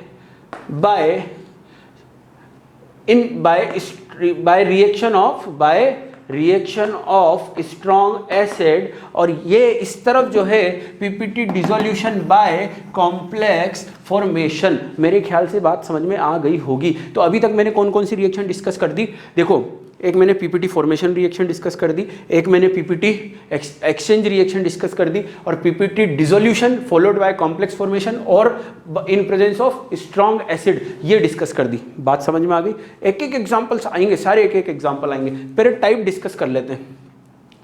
reaction of strong acid, और ये इस तरफ जो है PPT dissolution by complex formation. मेरे ख्याल से बात समझ में आ गई होगी। तो अभी तक मैंने कौन कौन सी रिएक्शन डिस्कस कर दी? देखो, एक मैंने PPT फॉर्मेशन रिएक्शन डिस्कस कर दी, एक मैंने PPT एक्सचेंज रिएक्शन डिस्कस कर दी, और PPT dissolution followed by complex formation और in presence of strong acid, ये डिस्कस कर दी। बात समझ में आ गई? एक एक एग्जांपल्स आएंगे, सारे एक एक एग्जांपल आएंगे। पहले टाइप डिस्कस कर लेते हैं।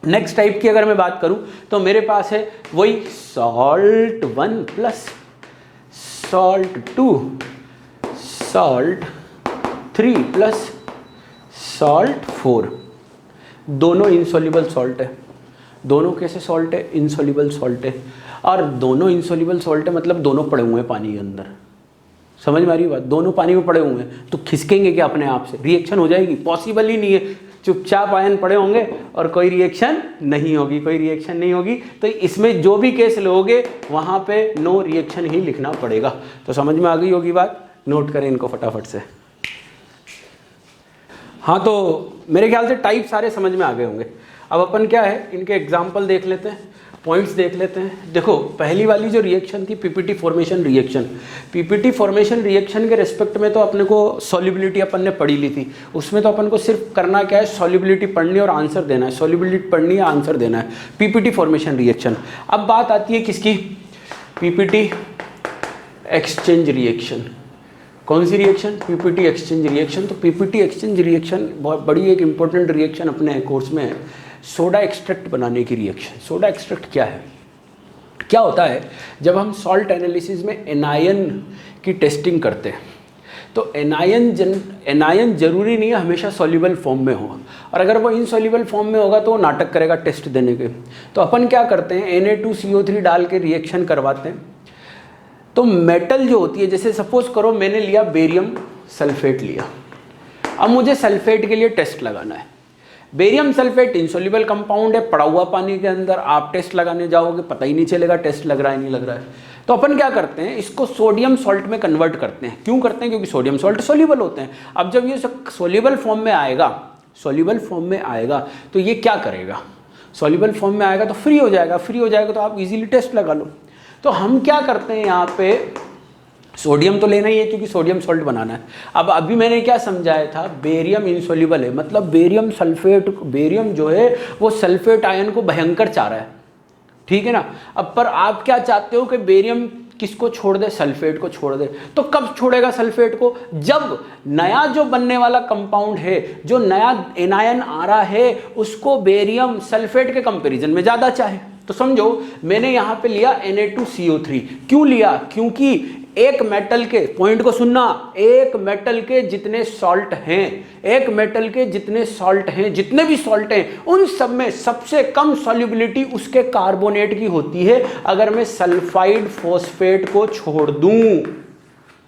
नेक्स्ट टाइप की अगर मैं बात करूं तो मेरे पास है वही salt 1 plus salt 2, salt 3 plus salt 4। दोनों इनसॉल्युबल सॉल्ट है। दोनों कैसे सॉल्ट है? इनसॉल्युबल सॉल्ट है। और दोनों इनसॉल्युबल सॉल्ट है मतलब दोनों पड़े हुए हैं पानी के अंदर। समझ में आ रही बात? दोनों पानी में पड़े हुए हैं, तो खिसकेंगे क्या अपने आप से? रिएक्शन हो जाएगी? पॉसिबल ही नहीं है। चुपचाप आयन पड़े होंगे और कोई रिएक्शन नहीं होगी। तो इसमें जो भी केस लोगे वहाँ पे नो रिएक्शन ही लिखना पड़ेगा। तो समझ में आ गई होगी बात? नोट करें इनको फटाफट से। हाँ, तो मेरे ख्याल से टाइप सारे समझ में आ गए होंगे। अब अपन क्या है, इनके एग्जाम्पल देख लेते हैं। पॉइंट्स देख लेते हैं। देखो पहली वाली जो रिएक्शन थी PPT formation reaction, PPT formation reaction के रिस्पेक्ट में तो अपने को सॉल्युबिलिटी अपन ने पढ़ी ली थी। उसमें तो अपन को सिर्फ करना क्या है, सॉल्युबिलिटी पढ़नी और आंसर देना है, सॉल्युबिलिटी पढ़नी है आंसर देना है, पीपीटी फॉर्मेशन रिएक्शन। अब बात आती है किसकी, पीपीटी एक्सचेंज रिएक्शन। कौन सी रिएक्शन, पीपीटी एक्सचेंज रिएक्शन। तो पीपीटी एक्सचेंज रिएक्शन बहुत बड़ी एक इंपॉर्टेंट रिएक्शन अपने कोर्स में है, सोडा एक्सट्रैक्ट बनाने की रिएक्शन। सोडा एक्सट्रैक्ट क्या है, क्या होता है जब हम सॉल्ट एनालिसिस में एनायन की टेस्टिंग करते हैं तो एनायन जरूरी नहीं है हमेशा सॉल्युबल फॉर्म में हो, और अगर वो इनसॉल्युबल फॉर्म में होगा तो वो नाटक करेगा टेस्ट देने के। तो अपन क्या करते हैं, Na2CO3 डाल के रिएक्शन करवाते हैं। तो मेटल जो होती है, जैसे सपोज करो मैंने लिया बेरियम सल्फेट लिया, अब मुझे सल्फेट के लिए टेस्ट लगाना है। बेरियम सल्फेट इनसॉल्युबल कंपाउंड है, पड़ा हुआ पानी के अंदर, आप टेस्ट लगाने जाओगे पता ही नहीं चलेगा टेस्ट लग रहा है नहीं लग रहा है। तो अपन क्या करते हैं, इसको सोडियम सॉल्ट में कन्वर्ट करते हैं। क्यों करते हैं, क्योंकि सोडियम सॉल्ट सॉल्युबल होते हैं। अब जब ये सॉल्युबल फॉर्म में आएगा, सॉल्युबल फॉर्म में आएगा तो ये क्या करेगा, सॉल्युबल फॉर्म में आएगा तो फ्री हो जाएगा, फ्री हो जाएगा तो आप इजीली टेस्ट लगा लो। तो हम क्या करते हैं यहाँ पे, सोडियम तो लेना ही है क्योंकि सोडियम सॉल्ट बनाना है। अब अभी मैंने क्या समझाया था, बेरियम इनसॉल्युबल है, मतलब बेरियम सल्फेट, बेरियम जो है वो सल्फेट आयन को भयंकर चाह रहा है, ठीक है ना। अब पर आप क्या चाहते हो कि बेरियम किसको छोड़ दे, सल्फेट को छोड़ दे। तो कब छोड़ेगा सल्फेट को, जब नया जो बनने वाला कंपाउंड है, जो नया एनायन आ रहा है उसको बेरियम सल्फेट के कंपैरिजन में ज़्यादा चाहे। तो समझो मैंने यहाँ पे लिया Na2CO3, क्यों लिया, क्योंकि एक मेटल के, पॉइंट को सुनना, एक मेटल के जितने सॉल्ट हैं, एक मेटल के जितने सॉल्ट हैं, जितने भी सॉल्ट हैं उन सब में सबसे कम सॉल्युबिलिटी उसके कार्बोनेट की होती है। अगर मैं सल्फाइड फॉस्फेट को छोड़ दूं,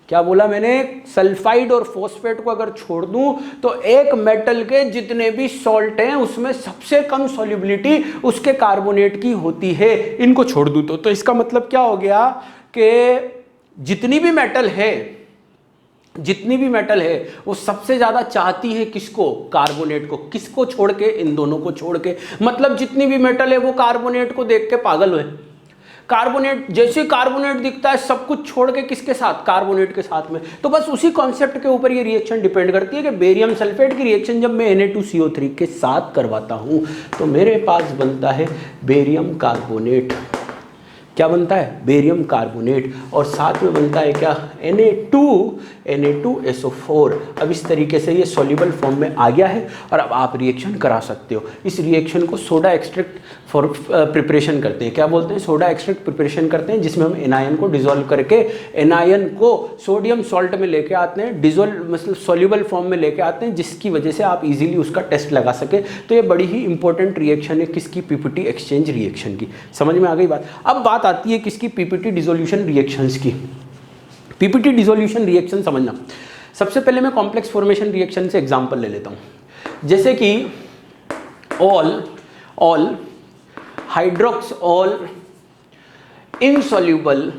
क्या बोला मैंने, सल्फाइड और फॉस्फेट को अगर छोड़ दूं तो एक मेटल के जितने भी सॉल्ट हैं उसमें सबसे कम सॉल्युबिलिटी उसके कार्बोनेट की होती है। इनको छोड़ दूं तो इसका मतलब क्या हो गया कि जितनी भी मेटल है, जितनी भी मेटल है वो सबसे ज्यादा चाहती है किसको, कार्बोनेट को। किसको छोड़ के, इन दोनों को छोड़ के। मतलब जितनी भी मेटल है वो कार्बोनेट को देख के पागल हुए। कार्बोनेट, जैसे कार्बोनेट दिखता है सब कुछ छोड़ के किसके साथ, कार्बोनेट के साथ में। तो बस उसी कॉन्सेप्ट के ऊपर ये रिएक्शन डिपेंड करती है कि बेरियम सल्फेट की रिएक्शन जब मैं Na2CO3 के साथ करवाता हूं तो मेरे पास बनता है बेरियम कार्बोनेट। क्या बनता है, बेरियम कार्बोनेट, और साथ में बनता है क्या, Na2SO4। अब इस तरीके से ये सॉल्युबल फॉर्म में आ गया है और अब आप रिएक्शन करा सकते हो। इस रिएक्शन को सोडा एक्सट्रैक्ट फॉर प्रिपरेशन करते हैं। क्या बोलते हैं, सोडा एक्सट्रैक्ट प्रिपरेशन करते हैं, जिसमें हम एनायन को डिजोल्व करके एनायन को सोडियम सॉल्ट में लेके आते हैं, डिजोल्व मतलब सॉल्युबल फॉर्म में लेके आते हैं, जिसकी वजह से आप इजीली उसका टेस्ट लगा सके। तो ये बड़ी ही इंपॉर्टेंट रिएक्शन है किसकी, पीपीटी एक्सचेंज रिएक्शन की। समझ में आ गई बात। अब बात आती है किसकी, पीपीटी डिसोल्यूशन रिएक्शंस की। पीपीटी डिसोल्यूशन रिएक्शन समझना, सबसे पहले मैं कॉम्प्लेक्स फॉर्मेशन रिएक्शन से एग्जांपल ले लेता हूं। जैसे कि all hydroxyl insoluble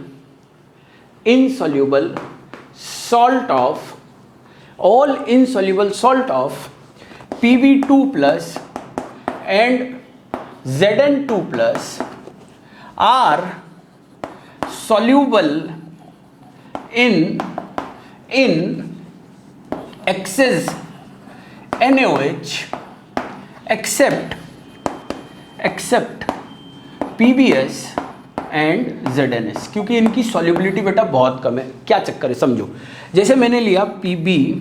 salt of, all insoluble salt of Pb2+ and Zn2+ are soluble in excess NaOH except PbS and ZnS, क्योंकि इनकी सॉल्युबिलिटी बेटा बहुत कम है। क्या चक्कर है समझो, जैसे मैंने लिया PbSO4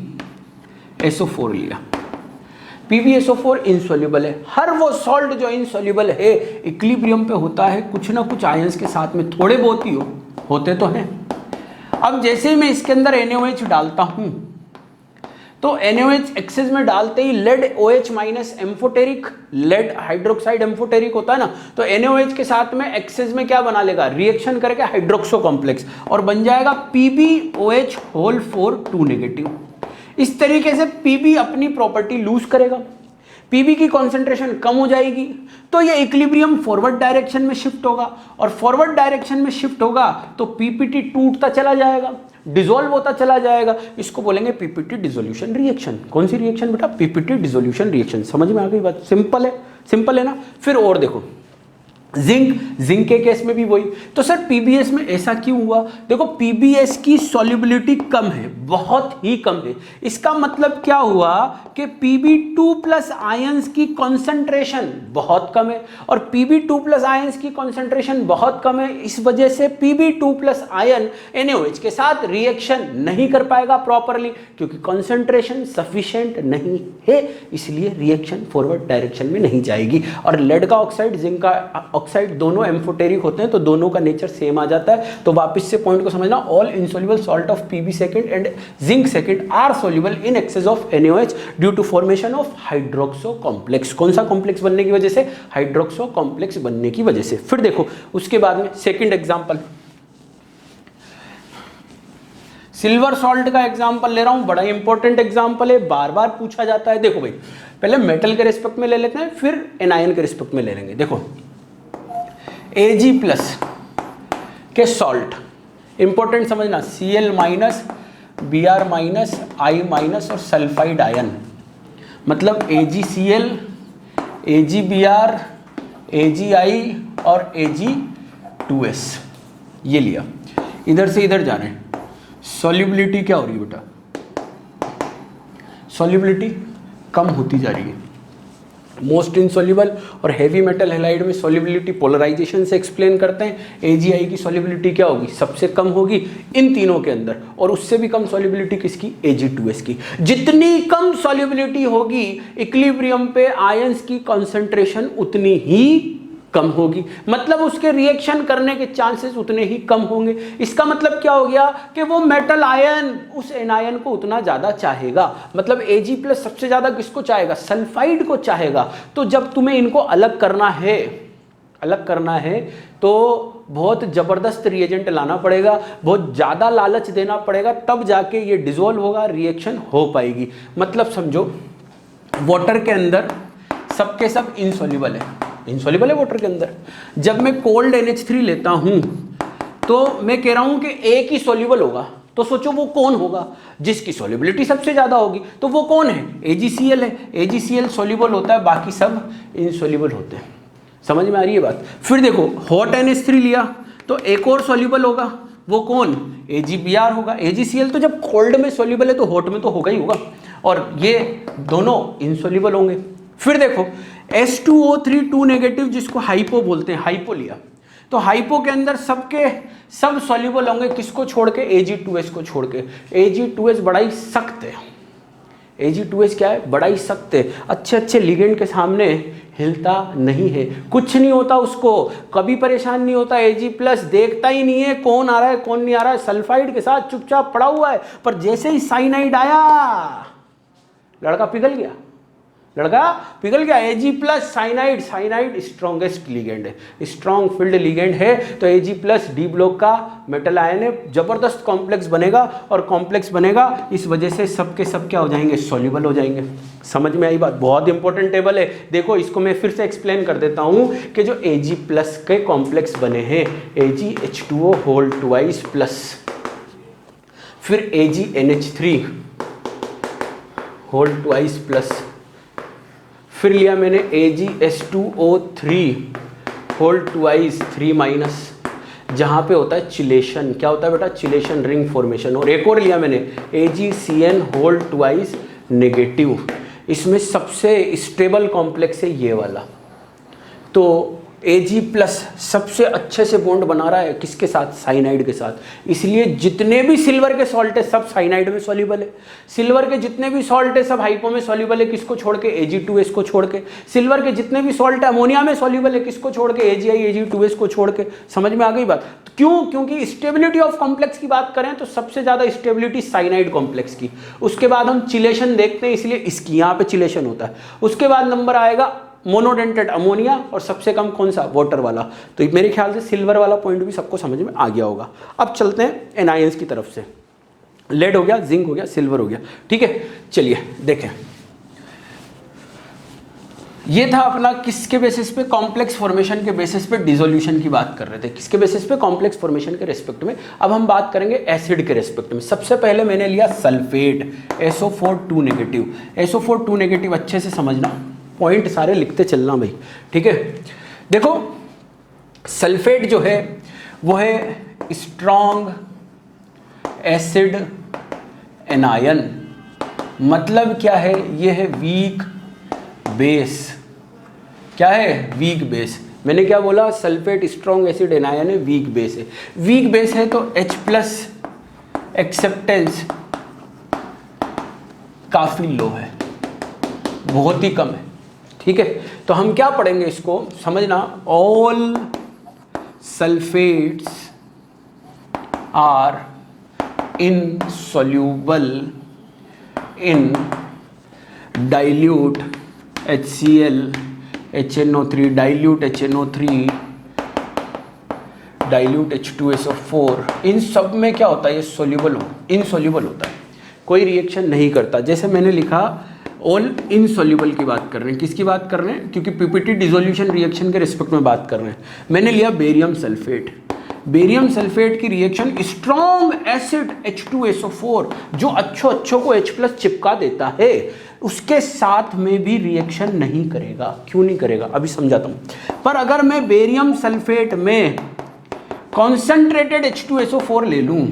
लिया, PbSO4 इनसॉल्युबल है। हर वो सॉल्ट जो इनसॉल्युबल है इक्विलिब्रियम पे होता है कुछ ना कुछ आयंस के साथ में, थोड़े बहुत ही होते तो हैं। अब जैसे ही मैं इसके अंदर NaOH डालता हूं तो NaOH एक्सेस में डालते ही lead OH minus amphoteric, lead hydroxide amphoteric होता है ना, तो NaOH के साथ में एक्सेस में क्या बना लेगा, रिएक्शन करके हाइड्रोक्सो कॉम्प्लेक्स, और बन जाएगा PbOH4 2 नेगेटिव। इस तरीके से Pb अपनी प्रॉपर्टी लूज करेगा, Pb की कॉन्सेंट्रेशन कम हो जाएगी, तो ये इक्विलिब्रियम फॉरवर्ड डायरेक्शन में शिफ्ट होगा, और फॉरवर्ड डायरेक्शन में शिफ्ट होगा तो पीपीटी टूटता चला जाएगा, डिसॉल्व होता चला जाएगा। इसको बोलेंगे पीपीटी डिसोल्यूशन रिएक्शन। कौन सी रिएक्शन बेटा, पीपीटी डिसोल्यूशन रिएक्शन। समझ में आ गई बात, सिंपल है, सिंपल है ना। फिर और देखो, जिंक के केस में भी वही। तो सर पीबीएस में ऐसा क्यों हुआ? देखो पीबीएस की सॉल्युबिलिटी कम है, बहुत ही कम है। इसका मतलब क्या हुआ कि Pb2 प्लस आयंस की कॉन्सेंट्रेशन बहुत कम है, और Pb2 प्लस आयंस की कॉन्सेंट्रेशन बहुत कम है, इस वजह से Pb2 प्लस आयन NaOH के साथ रिएक्शन नहीं कर पाएगा प्रॉपरली, क्योंकि कॉन्सेंट्रेशन सफिशिएंट नहीं है, इसलिए रिएक्शन फॉरवर्ड डायरेक्शन में नहीं जाएगी। और लेड का ऑक्साइड, जिंक का ऑक्साइड दोनों एम्फोटेरिक होते हैं, तो दोनों का नेचर सेम आ जाता है। तो वापस से पॉइंट को समझना, all insoluble salt of Pb second and zinc second are soluble in excess of NaOH due to formation of hydroxo complex. कौन सा कॉम्प्लेक्स बनने की वजह से? हाइड्रोक्सो कॉम्प्लेक्स बनने की वजह से। फिर देखो उसके बाद में सेकंड एग्जांपल, सिल्वर सॉल्ट का एग्जांपल ले रहा हूं, बड़ा इंपॉर्टेंट एग्जांपल है, बार बार पूछा जाता है। देखो भाई पहले मेटल के रिस्पेक्ट में ले लेते हैं, फिर एनायन के रिस्पेक्ट में ले लेंगे। देखो Ag प्लस के सॉल्ट इंपॉर्टेंट समझना, Cl minus, Br minus, I minus और सल्फाइड आयन, मतलब AgCl, AgBr, AgI और Ag2S, ये लिया। इधर से इधर जा रहे हैं, सॉल्युबिलिटी क्या हो रही है बेटा? सॉल्युबिलिटी कम होती जा रही है। मोस्ट इनसॉल्युबल और हेवी मेटल हैलाइड में सॉल्युबिलिटी पोलराइजेशन से एक्सप्लेन करते हैं। AgI की सॉल्युबिलिटी क्या होगी? सबसे कम होगी इन तीनों के अंदर, और उससे भी कम सॉल्युबिलिटी किसकी? Ag2S की। जितनी कम सॉल्युबिलिटी होगी इक्विलिब्रियम पे आयंस की कॉन्सेंट्रेशन उतनी ही कम होगी, मतलब उसके रिएक्शन करने के चांसेस उतने ही कम होंगे। इसका मतलब क्या हो गया कि वो मेटल आयन उस एनायन को उतना ज्यादा चाहेगा, मतलब Ag प्लस सबसे ज्यादा किसको चाहेगा? सल्फाइड को चाहेगा। तो जब तुम्हें इनको अलग करना है तो बहुत जबरदस्त रिएजेंट लाना पड़ेगा, बहुत ज्यादा लालच देना पड़ेगा, तब जाके ये डिसॉल्व होगा, रिएक्शन हो पाएगी। मतलब समझो वाटर के अंदर सबके सब इनसॉल्युबल है वाटर के अंदर। जब मैं कोल्ड NH3 लेता हूं तो मैं कह रहा हूं कि एक ही सॉल्युबल होगा, तो सोचो वो कौन होगा? जिसकी सॉल्युबिलिटी सबसे ज्यादा होगी। तो वो कौन है? AgCl है। AgCl सॉल्युबल होता है, बाकी सब इनसॉल्युबल होते हैं। समझ में आ रही है बात? फिर देखो हॉट NH3 लिया तो एक और सॉल्युबल होगा, वो कौन? AgBr होगा। AgCl तो जब कोल्ड में सॉल्युबल है तो हॉट में तो होगा ही होगा, और ये दोनों इनसॉल्युबल होंगे। फिर देखो H2O3 2 नेगेटिव, जिसको हाइपो बोलते हैं, हाइपो लिया तो हाइपो के अंदर सब सॉल्युबल होंगे, किसको छोड़ के? Ag2S को छोड़ के। Ag2S बड़ा ही सख्त है। Ag2S क्या है? बड़ा ही सख्त है, अच्छे लिगेंड के सामने हिलता नहीं है, कुछ नहीं होता उसको, कभी परेशान नहीं होता। Ag प्लस देखता ही नहीं है कौन आ रहा है कौन नहीं आ रहा है, सल्फाइड के साथ चुपचाप पड़ा हुआ है। पर जैसे ही साइनाइड आया लड़का पिघल गया। Ag plus cyanide strongest ligand है, स्ट्रॉन्ग फील्ड लिगेंड है। तो Ag प्लस डी ब्लॉक का मेटल आयन है, जबरदस्त कॉम्प्लेक्स बनेगा, और कॉम्प्लेक्स बनेगा इस वजह से सबके सब क्या हो जाएंगे? सॉल्युबल हो जाएंगे। समझ में आई बात? बहुत इंपॉर्टेंट टेबल है। देखो इसको मैं फिर से एक्सप्लेन कर देता हूं कि जो Ag प्लस के कॉम्प्लेक्स बने हैं, AgH2O होल ट्वाइस प्लस, फिर AgNH3 होल ट्वाइस प्लस, फिर लिया मैंने AgS2O3 होल ट्वाइस 3 माइनस, जहाँ पे होता है चिलेशन। क्या होता है बेटा? Chelation, ring formation. और एक और लिया मैंने AgCN होल ट्वाइस नेगेटिव, इसमें सबसे स्टेबल कॉम्प्लेक्स है ये वाला। तो Ag प्लस सबसे अच्छे से बॉन्ड बना रहा है किसके साथ? साइनाइड के साथ। इसलिए जितने भी सिल्वर के सॉल्ट है सब साइनाइड में सॉल्युबल है, सिल्वर के जितने भी सॉल्ट है सब हाइपो में सॉल्युबल है, किसको छोड़ के? Ag2S को छोड़ के। सिल्वर के जितने भी सॉल्ट है अमोनिया में सॉल्युबल है, किसको छोड़ के? AgI Ag2S को छोड़ के। समझ में आ गई बात? तो क्यों? क्योंकि स्टेबिलिटी ऑफ कॉम्प्लेक्स की बाट करें तो सबसे ज्यादा स्टेबिलिटी साइनाइड कॉम्प्लेक्स की। उसके बाद हम चिलेशन देखते हैं, इसलिए इसकी यहाँ पे चिलेशन होता है। उसके बाद नंबर आएगा मोनोडेंटेड अमोनिया, और सबसे कम कौन सा? वाटर वाला। तो मेरे ख्याल से सिल्वर वाला पॉइंट भी सबको समझ में आ गया होगा। अब चलते हैं एनायंस की तरफ से। लेड हो गया, जिंक हो गया, सिल्वर हो गया, ठीक है। चलिए देखें, ये था अपना किसके बेसिस पे? कॉम्प्लेक्स फॉर्मेशन के बेसिस पे डिसोल्यूशन की बात कर रहे थे। किसके बेसिस पे? कॉम्प्लेक्स फॉर्मेशन के रेस्पेक्ट में। अब हम बात करेंगे एसिड के रेस्पेक्ट में। सबसे पहले मैंने लिया sulphate, SO4 2 negative. SO4 2 negative अच्छे से समझना, पॉइंट सारे लिखते चलना भाई, ठीक है। देखो सल्फेट जो है वो है स्ट्रॉन्ग एसिड एनायन, मतलब क्या है, ये है वीक बेस। क्या है? Weak base. मैंने क्या बोला? सल्फेट स्ट्रॉन्ग एसिड एनायन है, वीक बेस है। वीक बेस है तो H प्लस एक्सेप्टेंस काफी लो है, बहुत ही कम है। ठीक है, तो हम क्या पढ़ेंगे इसको समझना, all sulphates are insoluble in dilute HCl, HNO3, dilute HNO3, dilute H2SO4, इन सब में क्या होता है? ये सोल्यूबल इनसोल्यूबल होता है, कोई रिएक्शन नहीं करता। जैसे मैंने लिखा ऑल इनसोल्यूबल की बात कर रहे हैं, किसकी बात कर रहे हैं? क्योंकि पीपीटी डिसोल्यूशन रिएक्शन के रिस्पेक्ट में बात कर रहे हैं। मैंने लिया बेरियम सल्फेट। बेरियम सल्फेट की रिएक्शन स्ट्रॉन्ग एसिड H2SO4 जो अच्छों को H प्लस चिपका देता है, उसके साथ में भी रिएक्शन नहीं करेगा। क्यों नहीं करेगा? अभी समझाता हूं। पर अगर मैं बेरियम सल्फेट में कॉन्सेंट्रेटेड H2SO4 ले लूं,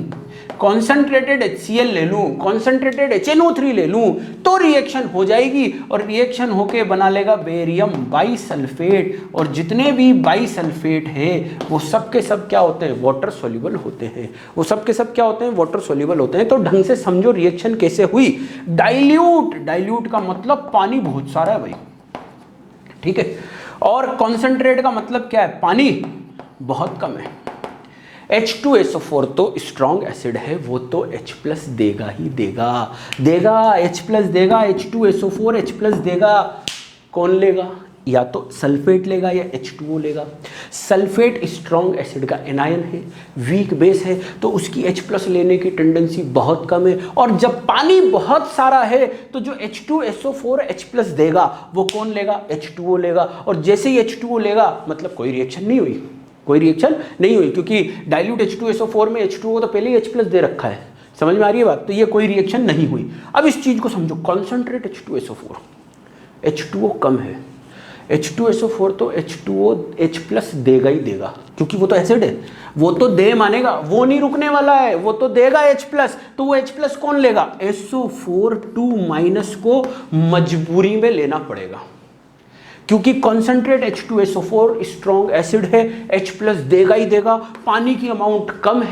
कॉन्सेंट्रेटेड HCl ले लूं, कॉन्सेंट्रेटेड HNO3 ले लूं, तो रिएक्शन हो जाएगी और रिएक्शन होके बना लेगा बेरियम बाइसल्फेट। और जितने भी बाइसल्फेट है वो सब के सब क्या होते हैं? वाटर सोल्यूबल होते हैं। वो सब के सब क्या होते हैं? वाटर सोल्यूबल होते हैं। तो ढंग से समझो रिएक्शन कैसे हुई। डाइल्यूट, डाइल्यूट का मतलब पानी बहुत सारा है भाई, ठीक है। और कॉन्सेंट्रेट का मतलब क्या है? पानी बहुत कम है। H2SO4 तो स्ट्रॉन्ग एसिड है, वो तो H प्लस देगा ही देगा, H प्लस देगा, H2SO4 H प्लस देगा। कौन लेगा? या तो सल्फेट लेगा या H2O लेगा। सल्फेट स्ट्रॉन्ग एसिड का एनायन है, वीक बेस है, तो उसकी H प्लस लेने की टेंडेंसी बहुत कम है। और जब पानी बहुत सारा है तो जो H2SO4 H प्लस देगा वो कौन लेगा? H2O लेगा। और जैसे ही H2O लेगा मतलब कोई रिएक्शन नहीं हुई, कोई रिएक्शन नहीं हुई, क्योंकि डाइल्यूट H2SO4 में H2O तो पहले ही H प्लस दे रखा है। समझ में आ रही है बात? तो ये कोई रिएक्शन नहीं हुई। अब इस चीज को समझो, कॉन्सेंट्रेट H2SO4, H2O कम है, H2SO4 तो H2O H प्लस देगा ही देगा, क्योंकि वो तो एसिड है, वो तो दे मानेगा, वो नहीं रुकने वाला है, वो तो देगा H प्लस। तो वो H प्लस कौन लेगा? SO4 2 माइनस को मजबूरी में लेना पड़ेगा, क्योंकि कॉन्सेंट्रेट H2SO4 स्ट्रॉन्ग एसिड है, H प्लस देगा ही देगा। पानी की अमाउंट कम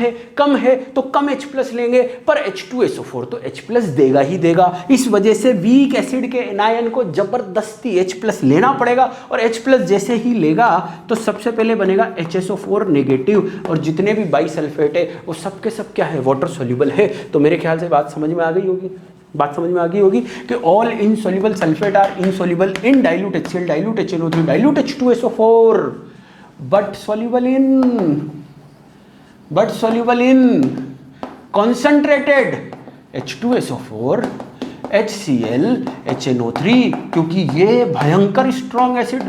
है तो कम H प्लस लेंगे, पर H2SO4 तो H प्लस देगा ही देगा। इस वजह से वीक एसिड के एनायन को जबरदस्ती H प्लस लेना पड़ेगा, और H प्लस जैसे ही लेगा तो सबसे पहले बनेगा HSO4 नेगेटिव, और जितने भी बाइसल्फेट है वो सब के सब क्या है? वाटर सोल्यूबल है। तो मेरे ख्याल से बात समझ में आ गई होगी, बात समझ में आ गई होगी कि all insoluble sulphate are insoluble in dilute HCl, dilute HNO3, dilute H2SO4, but soluble in concentrated H2SO4 HCl HNO3, क्योंकि ये भयंकर स्ट्रॉन्ग एसिड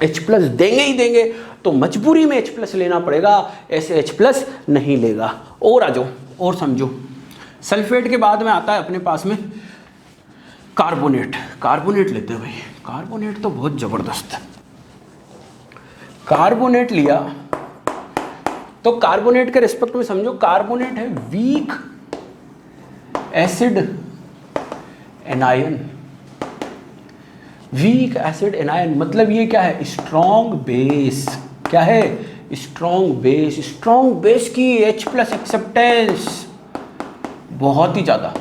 H प्लस देंगे ही देंगे, तो मजबूरी में H प्लस लेना पड़ेगा, ऐसे H प्लस नहीं लेगा। और आ जाओ और समझो, सल्फेट के बाद में आता है अपने पास में कार्बोनेट। कार्बोनेट लेते हैं भाई, कार्बोनेट तो बहुत जबरदस्त है। कार्बोनेट लिया तो कार्बोनेट के रिस्पेक्ट में समझो, कार्बोनेट है weak acid anion. Weak acid anion मतलब ये क्या है? Strong base. क्या है? Strong base. स्ट्रॉन्ग बेस की H प्लस एक्सेप्टेंस बहुत ही ज़्यादा,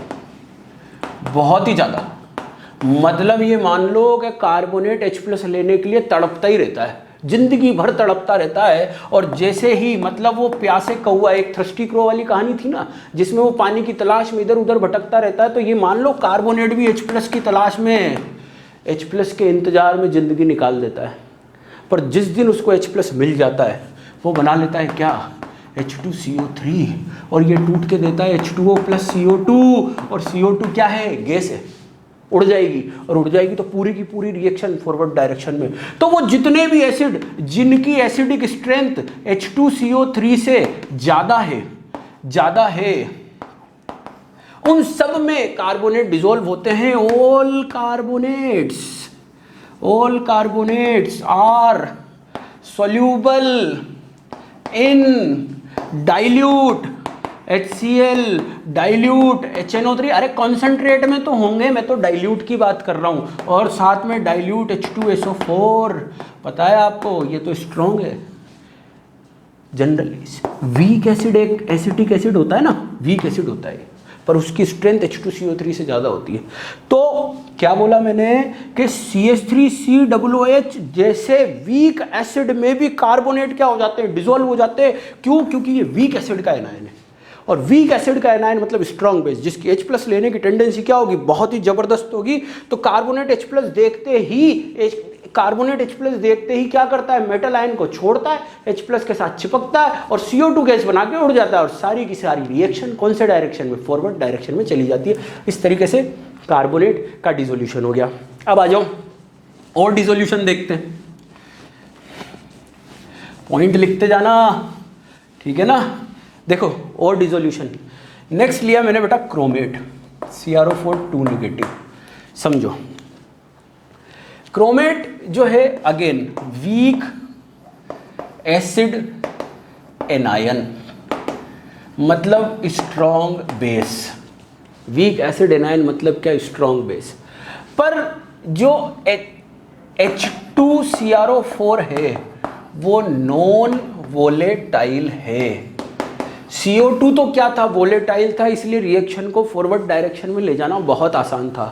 बहुत ही ज़्यादा। मतलब ये मान लो कि कार्बोनेट H प्लस लेने के लिए तड़पता ही रहता है, जिंदगी भर तड़पता रहता है। और जैसे ही मतलब वो प्यासे कौआ, एक थर्स्टी क्रो वाली कहानी थी ना, जिसमें वो पानी की तलाश में इधर उधर भटकता रहता है, तो ये मान लो कार्बोनेट भी H प्लस की तलाश में, H प्लस के इंतजार में ज़िंदगी निकाल देता है। पर जिस दिन उसको H प्लस मिल जाता है वो बना लेता है क्या? H2CO3, और ये टूट के देता है H2O प्लस CO2, और CO2 क्या है? गैस है, उड़ जाएगी, और उड़ जाएगी तो पूरी की पूरी रिएक्शन फॉरवर्ड डायरेक्शन में। तो वो जितने भी एसिड जिनकी एसिडिक स्ट्रेंथ H2CO3 से ज़्यादा है, उन सब में कार्बोनेट डिसॉल्व होते हैं। All carbonates are soluble in dilute HCl, dilute HNO3। अरे कॉन्सेंट्रेट में तो होंगे, मैं तो डाइल्यूट की बात कर रहा हूँ, और साथ में डाइल्यूट H2SO4। पता है आपको, ये तो स्ट्रॉन्ग है। जनरली वीक एसिड एक एसिटिक एसिड होता है ना, वीक एसिड होता है, पर उसकी स्ट्रेंथ H2CO3 से ज़्यादा होती है। तो क्या बोला मैंने कि CH3COOH जैसे वीक एसिड में भी कार्बोनेट क्या हो जाते हैं, डिसॉल्व हो जाते हैं। क्यों? क्योंकि ये वीक एसिड का एनायन है, और वीक एसिड का एनायन मतलब स्ट्रॉन्ग बेस, जिसकी H+ लेने की टेंडेंसी क्या होगी, बहुत ही जबरदस्त होगी। तो कार्बोनेट H+ देखते ही क्या करता है, मेटल आयन को छोड़ता है, H+ के साथ चिपकता है और CO2 गैस बना के उड़ जाता है, और सारी की सारी रिएक्शन कौन से डायरेक्शन में, फॉरवर्ड डायरेक्शन में चली जाती है। इस तरीके से कार्बोनेट का डिसोल्यूशन हो गया। अब आ जाओ और डिसोल्यूशन देखते हैं, पॉइंट लिखते जाना, ठीक है ना। देखो और डिसोल्यूशन, नेक्स्ट लिया मैंने बेटा क्रोमेट, CrO4 2 नेगेटिव। समझो क्रोमेट जो है अगेन वीक एसिड एनायन, मतलब strong base. Weak acid anion मतलब क्या, स्ट्रॉन्ग बेस। पर जो H2CrO4 है वो नॉन वोलेटाइल है। CO2 तो क्या था, वोलेटाइल था, इसलिए रिएक्शन को फॉरवर्ड डायरेक्शन में ले जाना बहुत आसान था।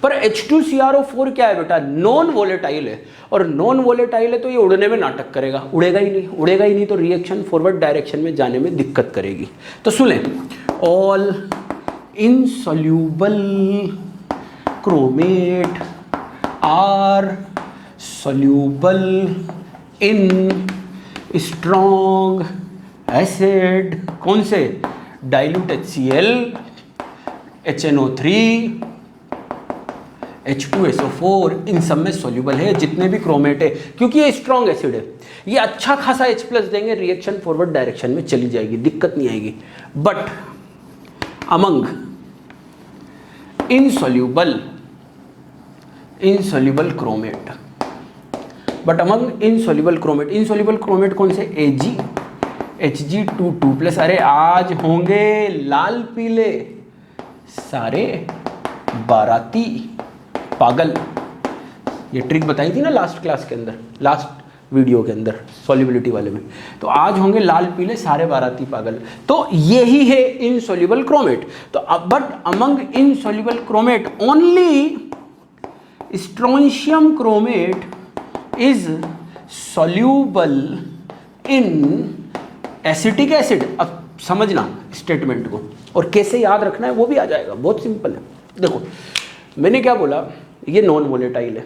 पर H2CrO4 क्या है बेटा, नॉन वोलेटाइल है, और नॉन वोलेटाइल है तो ये उड़ने में नाटक करेगा, उड़ेगा ही नहीं, तो रिएक्शन फॉरवर्ड डायरेक्शन में जाने में दिक्कत करेगी। तो सुने, all insoluble chromate are soluble in strong acid, कौन से, डाइल्यूट HCl, HNO3, H2SO4, इन सब में सॉल्यूबल है जितने भी क्रोमेट है, क्योंकि ये स्ट्रॉन्ग एसिड है, ये अच्छा खासा H+ देंगे, रिएक्शन फॉरवर्ड डायरेक्शन में चली जाएगी, दिक्कत नहीं आएगी। But among insoluble chromate, insoluble chromate कौन से, Hg2+ अरे आज होंगे लाल पीले सारे बाराती पागल। ये ट्रिक बताई थी ना लास्ट क्लास के अंदर, लास्ट वीडियो के अंदर सॉल्युबिलिटी वाले में। तो आज होंगे लाल पीले सारे बाराती पागल, तो यही है इनसॉल्युबल क्रोमेट। तो but among insoluble chromate only strontium chromate is soluble in acetic acid. अब समझना स्टेटमेंट को, और कैसे याद रखना है वो भी आ जाएगा, बहुत सिंपल है। देखो मैंने क्या बोला, ये नॉन वोलेटाइल है,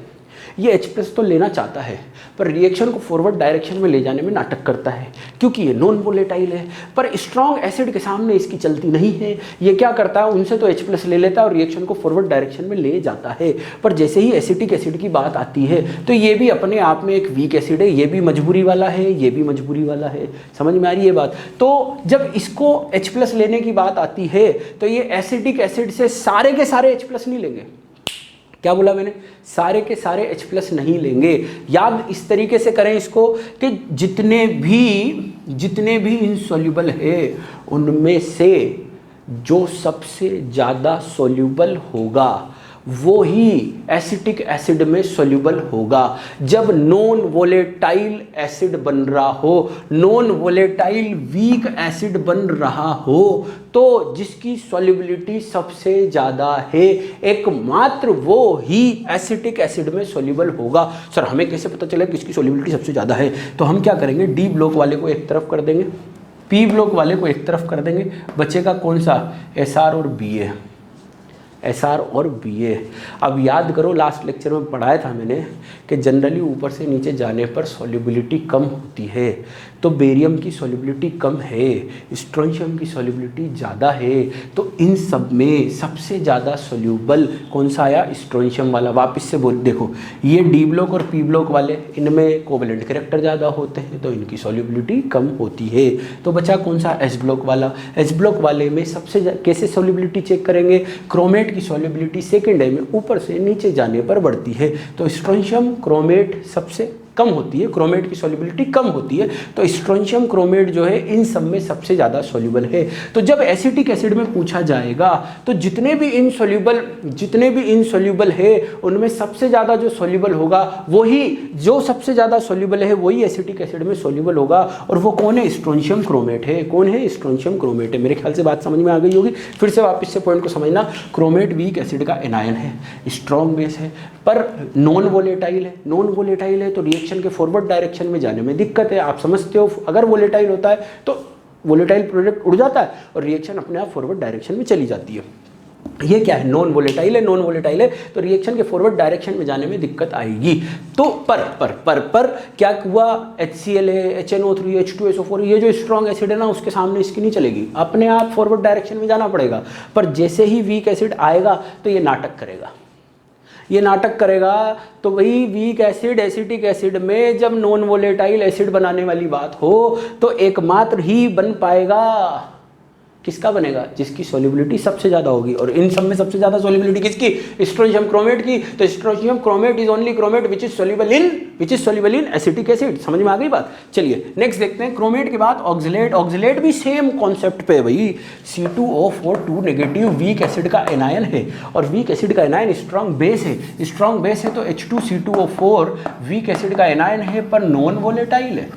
ये H+ तो लेना चाहता है, पर रिएक्शन को फॉरवर्ड डायरेक्शन में ले जाने में नाटक करता है, क्योंकि ये नॉन वोलेटाइल है। पर स्ट्रॉन्ग एसिड के सामने इसकी चलती नहीं है, ये क्या करता है, उनसे तो H+ ले लेता है और रिएक्शन को फॉरवर्ड डायरेक्शन में ले जाता है। पर जैसे ही एसिटिक एसिड की बात आती है तो ये भी अपने आप में एक वीक एसिड है, ये भी मजबूरी वाला है, ये भी मजबूरी वाला है। समझ में आ रही है बात। तो जब इसको H+ लेने की बात आती है तो ये एसिटिक एसिड से सारे के सारे H+ नहीं लेंगे। क्या बोला मैंने, सारे के सारे H+ नहीं लेंगे। याद इस तरीके से करें इसको कि जितने भी इनसॉल्यूबल है उनमें से जो सबसे ज़्यादा सॉल्यूबल होगा वो ही एसिटिक एसिड में सॉल्यूबल होगा। जब नॉन वोलेटाइल एसिड बन रहा हो, नॉन वोलेटाइल वीक एसिड बन रहा हो, तो जिसकी सॉल्युबिलिटी सबसे ज़्यादा है एकमात्र वो ही एसिटिक एसिड में सॉल्यूबल होगा। सर हमें कैसे पता चलेगा किसकी सॉल्युबिलिटी सबसे ज़्यादा है? तो हम क्या करेंगे, डी ब्लॉक वाले को एक तरफ कर देंगे, पी ब्लॉक वाले को एक तरफ कर देंगे, बचेगा कौन सा, एसआर और बीए। एसआर और बीए। अब याद करो लास्ट लेक्चर में पढ़ाया था मैंने कि जनरली ऊपर से नीचे जाने पर सॉल्युबिलिटी कम होती है, तो बेरियम की सॉल्युबिलिटी कम है, स्ट्रोंशियम की सॉल्युबिलिटी ज़्यादा है। तो इन सब में सबसे ज़्यादा सॉल्यूबल कौन सा आया, स्ट्रोंशियम वाला। वापस से बोल, देखो ये डी ब्लॉक और पी ब्लॉक वाले, इनमें कोवेलेंट कैरेक्टर ज़्यादा होते हैं तो इनकी सॉल्युबिलिटी कम होती है। तो बचा कौन सा, एस ब्लॉक वाला। एस ब्लॉक वाले में सबसे कैसे सॉल्युबिलिटी चेक करेंगे, क्रोमेट की सॉल्युबिलिटी सेकेंड है में ऊपर से नीचे जाने पर बढ़ती है, तो स्ट्रोंशियम क्रोमेट सबसे कम होती है, क्रोमेट की सॉल्युबिलिटी कम होती है, तो स्ट्रोंशियम क्रोमेट जो है इन सब में सबसे ज़्यादा सॉल्युबल है। तो जब एसिटिक एसिड में पूछा जाएगा तो जितने भी इनसॉल्युबल है उनमें सबसे ज़्यादा जो सॉल्युबल होगा सबसे ज़्यादा सॉल्युबल है वही एसिटिक एसिड में सॉल्युबल होगा, और वो कौन है? स्ट्रोंशियम क्रोमेट है। कौन है? स्ट्रोंशियम क्रोमेट है। मेरे ख्याल से बात समझ में आ गई होगी। फिर से वापस से पॉइंट को समझना, क्रोमेट वीक एसिड का एनायन है, स्ट्रॉन्ग बेस है, पर नॉन वोलेटाइल है। नॉन वोलेटाइल है तो रिएक्शन के फॉरवर्ड डायरेक्शन में जाने में दिक्कत है। आप समझते हो, अगर वोलेटाइल होता है तो वोलेटाइल प्रोडक्ट उड़ जाता है और रिएक्शन अपने आप फॉरवर्ड डायरेक्शन में चली जाती है। ये क्या है? नॉन वोलेटाइल है। नॉन वोलेटाइल है तो रिएक्शन के फॉरवर्ड डायरेक्शन में जाने में दिक्कत आएगी। तो पर क्या हुआ? HCl है, HNO3, H2SO4, ये जो स्ट्रॉन्ग एसिड है ना उसके सामने इसकी नहीं चलेगी, अपने आप फॉरवर्ड डायरेक्शन में जाना पड़ेगा। पर जैसे ही वीक एसिड आएगा तो ये नाटक करेगा। तो वही वीक एसिड एसिटिक एसिड में जब नॉन वोलेटाइल एसिड बनाने वाली बात हो तो एकमात्र ही बन पाएगा, किसका बनेगा? जिसकी सॉल्युबिलिटी सबसे ज़्यादा होगी। और इन सब में सबसे ज़्यादा सॉल्युबिलिटी किसकी? स्ट्रोंशियम क्रोमेट की। तो strontium chromate is only chromate which is soluble in acetic acid. समझ में आ गई बात? चलिए नेक्स्ट देखते हैं। क्रोमेट के बाद ऑक्सलेट। ऑक्सलेट भी सेम कॉन्सेप्ट पे भाई, C2O4 नेगेटिव वीक एसिड का एनायन है, और वीक एसिड का एनायन स्ट्रॉन्ग बेस है। तो H2C2O4 वीक एसिड का एनायन है पर नॉन वोलेटाइल है,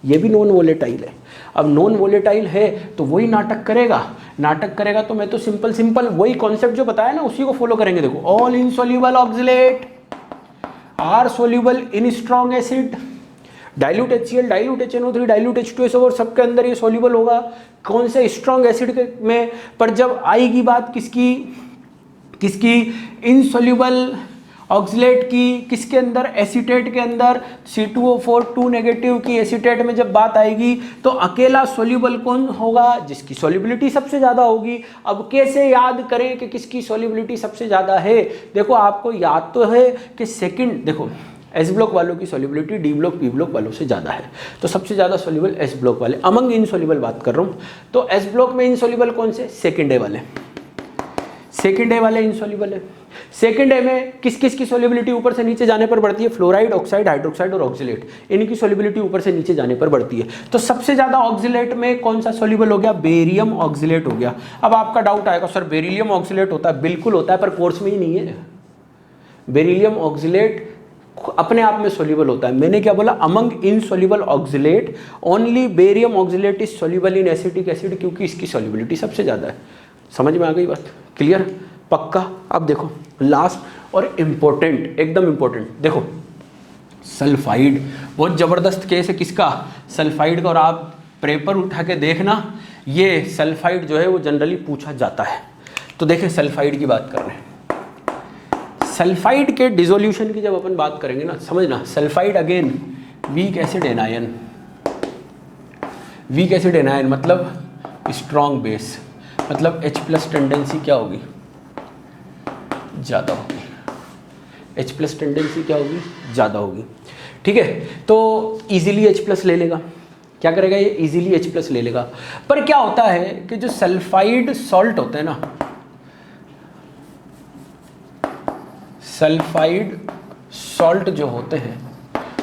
ये भी नॉन वोलेटाइल है। अब नॉन वोलेटाइल है तो वही नाटक करेगा। तो मैं तो सिंपल वही कॉन्सेप्ट जो बताया ना उसी को फॉलो करेंगे। देखो, all insoluble oxalate are soluble in strong acid. Dilute HCl, dilute HNO3, dilute H2SO4 सबके अंदर ये सॉल्युबल होगा। कौन से? स्ट्रॉन्ग एसिड में। पर जब आएगी बात किसकी इनसॉल्युबल ऑक्सलेट की, किसके अंदर? एसीटेट के अंदर। C2O4 2 नेगेटिव की एसीटेट में जब बात आएगी तो अकेला सॉल्युबल कौन होगा? जिसकी सॉल्युबिलिटी सबसे ज़्यादा होगी। अब कैसे याद करें कि किसकी सॉल्युबिलिटी सबसे ज़्यादा है? देखो, आपको याद तो है कि सेकंड, देखो एस ब्लॉक वालों की solubility D block P block वालों से ज़्यादा है, तो सबसे ज़्यादा सॉल्युबल एस ब्लॉक वाले। अमंग इनसॉल्युबल बात कर रहा हूँ। तो एस ब्लॉक में इनसॉल्युबल कौन से? सेकंड ए वाले इनसॉल्युबल है। सेकंड ए में किस की सॉल्युबिलिटी ऊपर से नीचे जाने पर बढ़ती है? फ्लोराइड, ऑक्साइड, हाइड्रोक्साइड और ऑक्सिलेट, इनकी सॉल्युबिलिटी ऊपर से नीचे जाने पर बढ़ती है। तो सबसे ज्यादा ऑक्सिलेट में कौन सा सॉल्युबल हो गया? बेरियम ऑक्सिलेट हो गया। अब आपका डाउट आएगा, सर बेरिलियम ऑक्सिलेट होता है? बिल्कुल होता है, पर कोर्स में ही नहीं है। बेरिलियम ऑक्सिलेट अपने आप में सॉल्युबल होता है। मैंने क्या बोला? Among insoluble oxalate only barium oxalate is soluble in acetic acid, क्योंकि इसकी सॉल्युबिलिटी सबसे ज्यादा है। समझ में आ गई बात? क्लियर? पक्का? अब देखो लास्ट और इम्पोर्टेंट, एकदम इम्पोर्टेंट, देखो सल्फाइड। बहुत ज़बरदस्त केस है किसका? सल्फाइड का। और आप पेपर उठा के देखना, ये सल्फाइड जो है वो जनरली पूछा जाता है। तो देखें सल्फाइड की बात कर रहे हैं। सल्फाइड के डिसोल्यूशन की जब अपन बात करेंगे ना, समझना sulphide again weak acid anion. Weak acid anion मतलब स्ट्रॉन्ग बेस, मतलब H+ टेंडेंसी क्या होगी? ज़्यादा होगी। H+ टेंडेंसी क्या होगी? ज़्यादा होगी। ठीक है, तो इजीली H+ ले लेगा। क्या करेगा ये? इजीली H+ ले लेगा। पर क्या होता है कि जो सल्फाइड सॉल्ट होते हैं ना, सल्फाइड सॉल्ट जो होते हैं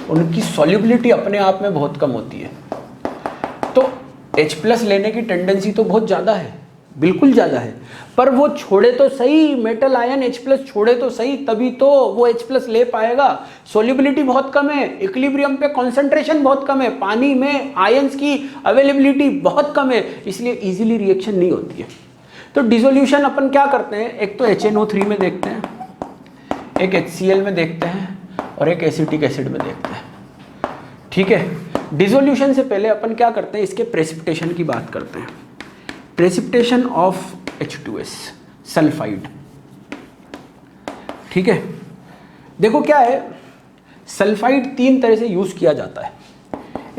उनकी सॉल्युबिलिटी अपने आप में बहुत कम होती है। तो H+ लेने की टेंडेंसी तो बहुत ज़्यादा है, बिल्कुल ज़्यादा है, पर वो छोड़े तो सही, मेटल आयन H+ छोड़े तो सही, तभी तो वो H+ ले पाएगा। सॉल्युबिलिटी बहुत कम है, इक्विलिब्रियम पे कॉन्सेंट्रेशन बहुत कम है, पानी में आयंस की अवेलेबिलिटी बहुत कम है, इसलिए इजीली रिएक्शन नहीं होती है। तो डिसोल्यूशन अपन क्या करते हैं? एक तो HNO3 में देखते हैं, एक HCl में देखते हैं और एक एसिटिक एसिड में देखते हैं। ठीक है, डिसोल्यूशन से पहले अपन क्या करते हैं? इसके प्रेसिपिटेशन की बात करते हैं। Precipitation of H2S sulphide. ठीक है, देखो क्या है, सल्फाइड 3 तरह से यूज किया जाता है।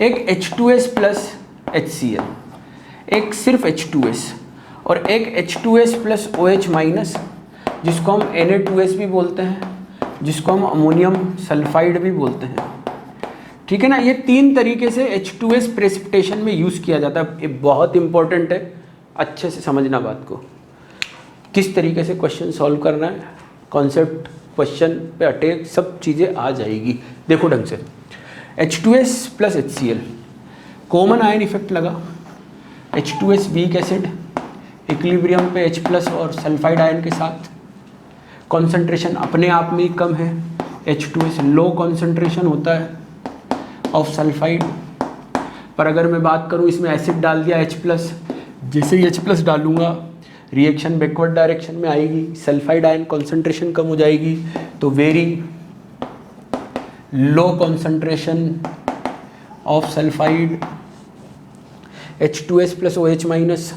एक H2S प्लस HCl, एक सिर्फ H2S, और एक H2S प्लस OH माइनस, जिसको हम Na2S भी बोलते हैं, जिसको हम अमोनियम सल्फाइड भी बोलते हैं। ठीक है ना, ये 3 तरीके से H2S प्रेसिपिटेशन में यूज किया जाता है। ये बहुत इंपॉर्टेंट है, अच्छे से समझना बात को। किस तरीके से क्वेश्चन सॉल्व करना है, कॉन्सेप्ट क्वेश्चन पे अटैक सब चीज़ें आ जाएगी। देखो ढंग से, H2S plus HCl, common ion effect लगा, H2S वीक एसिड, इक्विलिब्रियम पे H प्लस और सल्फाइड आयन के साथ, कॉन्सेंट्रेशन अपने आप में ही कम है, H2S लो कॉन्सेंट्रेशन होता है ऑफ सल्फाइड, पर अगर मैं बात करूं इसमें एसिड डाल दिया H प्लस, जैसे ही H प्लस डालूंगा रिएक्शन बैकवर्ड डायरेक्शन में आएगी, सल्फाइड आयन कॉन्सेंट्रेशन कम हो जाएगी, तो very low concentration of sulphide, H2S plus OH minus,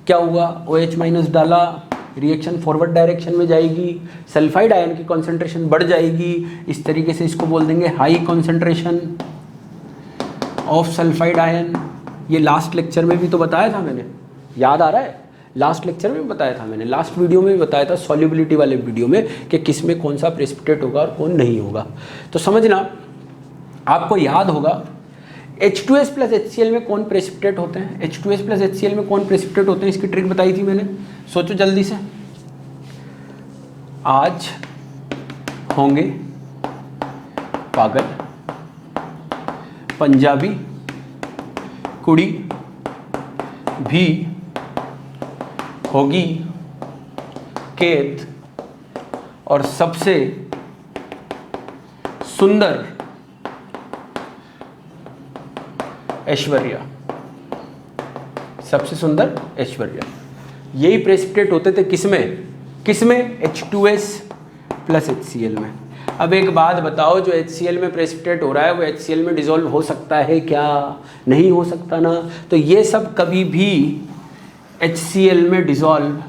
क्या हुआ, OH माइनस डाला, रिएक्शन फॉरवर्ड डायरेक्शन में जाएगी, सल्फाइड आयन की कॉन्सेंट्रेशन बढ़ जाएगी, इस तरीके से इसको बोल देंगे high concentration of sulphide ion. ये लास्ट लेक्चर में भी तो बताया था मैंने, याद आ रहा है, लास्ट लेक्चर में बताया था मैंने, लास्ट वीडियो में भी बताया था, सॉल्युबिलिटी वाले वीडियो में, कि किस में कौन सा प्रेसिपिटेट होगा और कौन नहीं होगा। तो समझना, आपको याद होगा H2S प्लस HCl में कौन प्रेसिपिटेट होते हैं, H2S प्लस HCl में कौन प्रेसिपिटेट होते हैं, इसकी ट्रिक बताई थी मैंने, सोचो जल्दी से। आज होंगे पागल पंजाबी कुड़ी भी होगी कैद और सबसे सुंदर ऐश्वर्या, सबसे सुंदर ऐश्वर्या, यही प्रेसिपिटेट होते थे किसमें H2S प्लस HCl में। अब एक बात बताओ, जो HCl में प्रेसिपिटेट हो रहा है वो HCl में डिसॉल्व हो सकता है क्या, नहीं हो सकता ना, तो ये सब कभी भी HCl में डिसॉल्व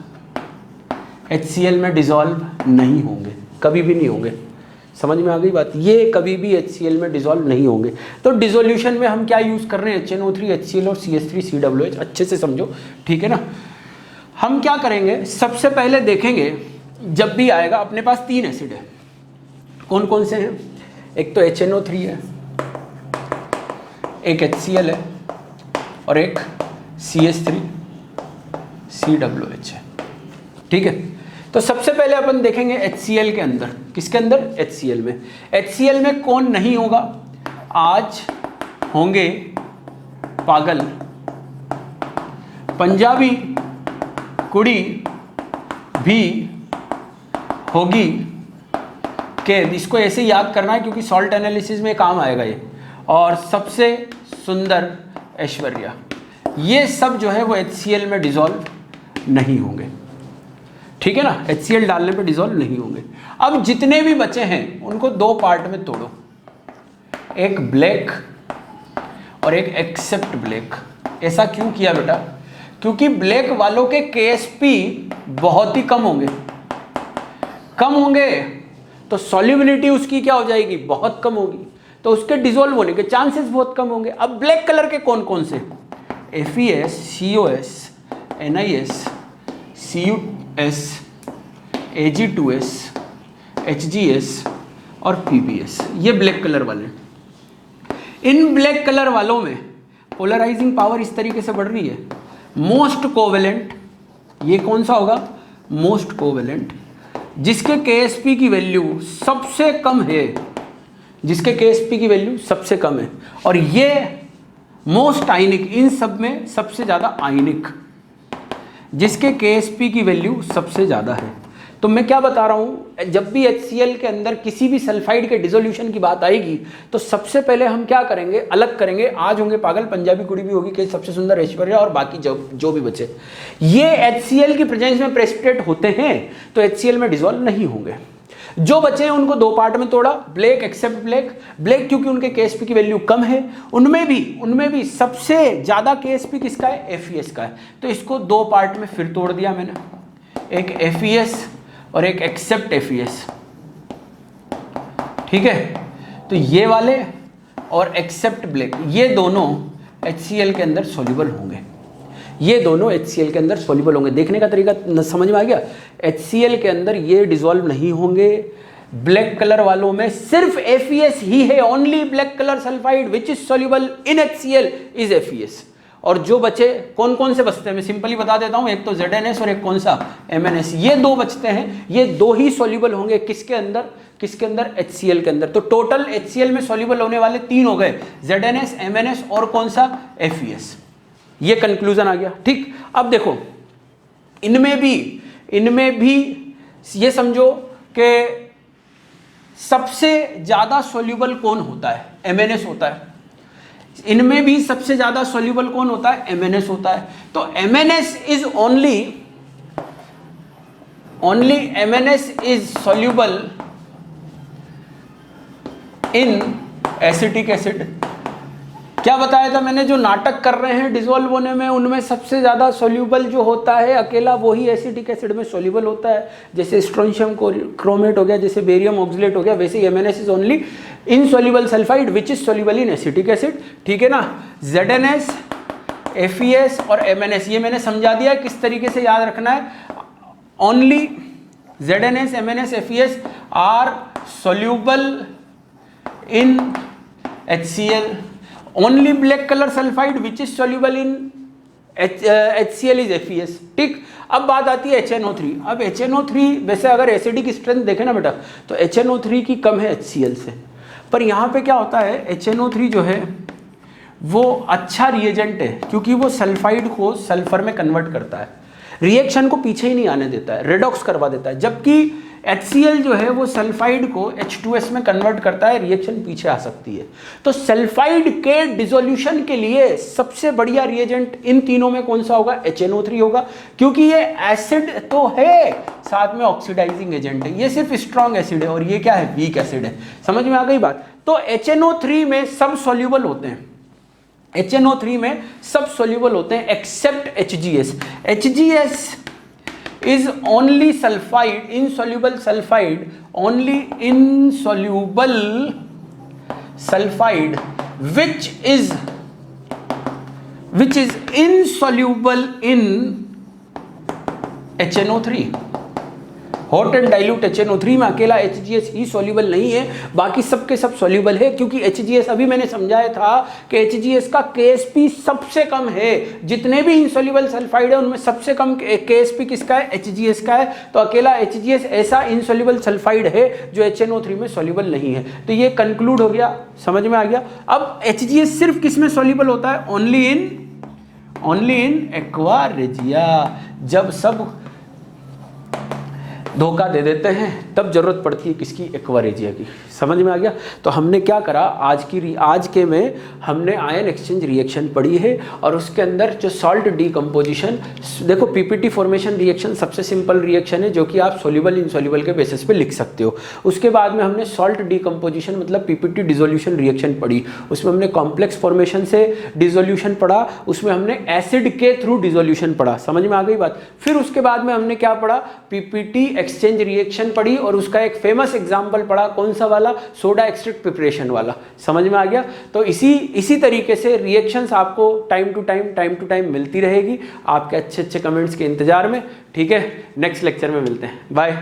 नहीं होंगे, कभी भी नहीं होंगे। समझ में आ गई बात, ये कभी भी HCl में डिसॉल्व नहीं होंगे। तो डिसोल्यूशन में हम क्या यूज़ कर रहे हैं, HNO3 HCl और CH3 COOH, अच्छे से समझो, ठीक है ना। हम क्या करेंगे, सबसे पहले देखेंगे, जब भी आएगा अपने पास 3 एसिड है, कौन कौन से हैं, एक तो HNO3 है, एक HCl है और एक CH3 COOH है, ठीक है। तो सबसे पहले अपन देखेंगे HCl के अंदर, किसके अंदर, HCl में। HCl में कौन नहीं होगा, आज होंगे पागल पंजाबी कुड़ी भी होगी कैद, इसको ऐसे याद करना है क्योंकि सॉल्ट एनालिसिस में काम आएगा ये, और सबसे सुंदर ऐश्वर्या, ये सब जो है वो HCl में डिसॉल्व नहीं होंगे, ठीक है ना, HCl डालने पे डिसॉल्व नहीं होंगे। अब जितने भी बचे हैं उनको 2 पार्ट में तोड़ो, एक ब्लैक और एक एक्सेप्ट ब्लैक। ऐसा क्यों किया बेटा, क्योंकि ब्लैक वालों के KSP बहुत ही कम होंगे, तो सॉल्युबिलिटी उसकी क्या हो जाएगी, बहुत कम होगी, तो उसके डिसॉल्व होने के चांसेस बहुत कम होंगे। अब ब्लैक कलर के कौन कौन से, FeS COS NiS CuS Ag2S HgS और PbS, ये ब्लैक कलर वाले। इन ब्लैक कलर वालों में पोलराइजिंग पावर इस तरीके से बढ़ रही है, मोस्ट कोवेलेंट, ये कौन सा होगा, मोस्ट कोवेलेंट, जिसके KSP की वैल्यू सबसे कम है, जिसके KSP की वैल्यू सबसे कम है, और ये मोस्ट आयनिक, इन सब में सबसे ज़्यादा आयनिक, जिसके KSP की वैल्यू सबसे ज़्यादा है। तो मैं क्या बता रहा हूँ, जब भी HCl के अंदर किसी भी सल्फाइड के डिसोल्यूशन की बात आएगी तो सबसे पहले हम क्या करेंगे, अलग करेंगे, आज होंगे पागल पंजाबी कुड़ी भी होगी कि सबसे सुंदर ऐश्वर्या और बाकी जो भी बचे, ये HCl की प्रेजेंस में प्रेसिपिटेट होते हैं तो HCl में डिसॉल्व नहीं होंगे। जो बचे हैं उनको 2 पार्ट में तोड़ा, ब्लैक एक्सेप्ट ब्लैक क्योंकि उनके KSP की वैल्यू कम है, उनमें भी सबसे ज़्यादा KSP किसका है, FeS का है, तो इसको 2 पार्ट में फिर तोड़ दिया मैंने, एक FeS और एक एक्सेप्ट FeS, ठीक है। तो ये वाले और एक्सेप्ट ब्लैक, ये दोनों HCl के अंदर सॉल्युबल होंगे, ये दोनों HCl के अंदर सॉल्युबल होंगे। देखने का तरीका समझ में आ गया, HCl के अंदर ये डिसॉल्व नहीं होंगे। ब्लैक कलर वालों में सिर्फ FeS ही है, only black colour sulphide which is soluble in HCl is FeS, और जो बचे कौन कौन से बचते हैं मैं सिंपली बता देता हूं, एक तो ZnS और एक कौन सा MnS, ये दो बचते हैं। ये दो ही सॉल्युबल होंगे किसके अंदर, किसके अंदर, HCl के अंदर। तो टोटल HCl में सॉल्युबल होने वाले 3 हो गए, ZnS, MnS और कौन सा, FeS। ये कंक्लूजन आ गया। ठीक, अब देखो इनमें भी ये समझो कि सबसे ज्यादा सॉल्युबल कौन होता है, MnS होता है। इनमें भी सबसे ज्यादा सॉल्युबल कौन होता है, MnS होता है। तो MnS is only MnS is soluble in acetic acid. क्या बताया था मैंने, जो नाटक कर रहे हैं डिसॉल्व होने में, उनमें सबसे ज्यादा सॉल्युबल जो होता है अकेला वही एसिटिक एसिड में सॉल्युबल होता है। जैसे स्ट्रोंशियम क्रोमेट हो गया, जैसे बेरियम ऑक्सलेट हो गया, वैसे ही MnS is only insoluble sulphide which is soluble in acetic acid. ठीक है ना। ZnS, FeS और MnS ये मैंने समझा दिया किस तरीके से याद रखना है। Only ZnS, MnS, FeS are soluble in HCl। Only black colour sulphide which is soluble in HCl is FeS। ठीक, अब बात आती है HNO3। अब HNO3 वैसे अगर एसिडिक स्ट्रेंथ देखें ना बेटा, तो HNO3 की कम है HCl से, पर यहाँ पे क्या होता है, HNO3 जो है वो अच्छा रिएजेंट है क्योंकि वो सल्फाइड को सल्फर में कन्वर्ट करता है, रिएक्शन को पीछे ही नहीं आने देता है, रेडॉक्स करवा देता है। जबकि HCl जो है वो सल्फाइड को H2S में कन्वर्ट करता है, रिएक्शन पीछे आ सकती है। तो सल्फाइड के डिसोल्यूशन के लिए सबसे बढ़िया रिएजेंट इन तीनों में कौन सा होगा, HNO3 होगा, क्योंकि ये एसिड तो है साथ में ऑक्सीडाइजिंग एजेंट है। ये सिर्फ स्ट्रॉन्ग एसिड है और ये क्या है, वीक एसिड है। समझ में आ गई बात। तो HNO3 में सब सॉल्युबल होते हैं, HNO3 में सब सॉल्युबल होते हैं accept HGS। HGS is only sulfide, insoluble sulfide, only insoluble sulfide which is insoluble in HNO3। Hot and dilute HNO3 में अकेला HGS ही सॉल्युबल नहीं है, बाकी सबके सब सॉल्युबल है। क्योंकि HGS अभी मैंने समझाया था कि HGS का KSP सबसे कम है। जितने भी इनसॉल्युबल सल्फाइड है उनमें सबसे कम KSP किसका है, HGS का है। तो अकेला HGS ऐसा इनसॉल्युबल सल्फाइड है जो HNO3 में सॉल्युबल नहीं है। तो ये कंक्लूड हो गया, समझ में आ गया। अब HGS सिर्फ किस में सॉल्युबल होता है, ओनली इन एक्वा रेजिया। जब सब धोखा दे देते हैं तब जरूरत पड़ती है किसकी, एक्वा रेजिया की। समझ में आ गया। तो हमने क्या करा, आज के में हमने आयन एक्सचेंज रिएक्शन पढ़ी है और उसके अंदर जो सॉल्ट डीकम्पोजिशन, देखो पीपीटी फॉर्मेशन रिएक्शन सबसे सिंपल रिएक्शन है जो कि आप सोल्यूबल इनसोल्यूबल के बेसिस पे लिख सकते हो। उसके बाद में हमने सॉल्ट डीकम्पोजिशन मतलब पीपीटी डिसोल्यूशन रिएक्शन पढ़ी, उसमें हमने कॉम्प्लेक्स फॉर्मेशन से डिसोल्यूशन पढ़ा, उसमें हमने एसिड के थ्रू डिसोल्यूशन पढ़ा। समझ में आ गई बात। फिर उसके बाद में हमने क्या पढ़ा, पीपीटी एक्सचेंज रिएक्शन पढ़ी और उसका एक फेमस एग्जांपल पढ़ा, कौन सा वाला, सोडा एक्सट्रैक्ट प्रिपरेशन वाला। समझ में आ गया। तो इसी तरीके से रिएक्शंस आपको टाइम टू टाइम मिलती रहेगी, आपके अच्छे कमेंट्स के इंतजार में। ठीक है, नेक्स्ट लेक्चर में मिलते हैं, बाय।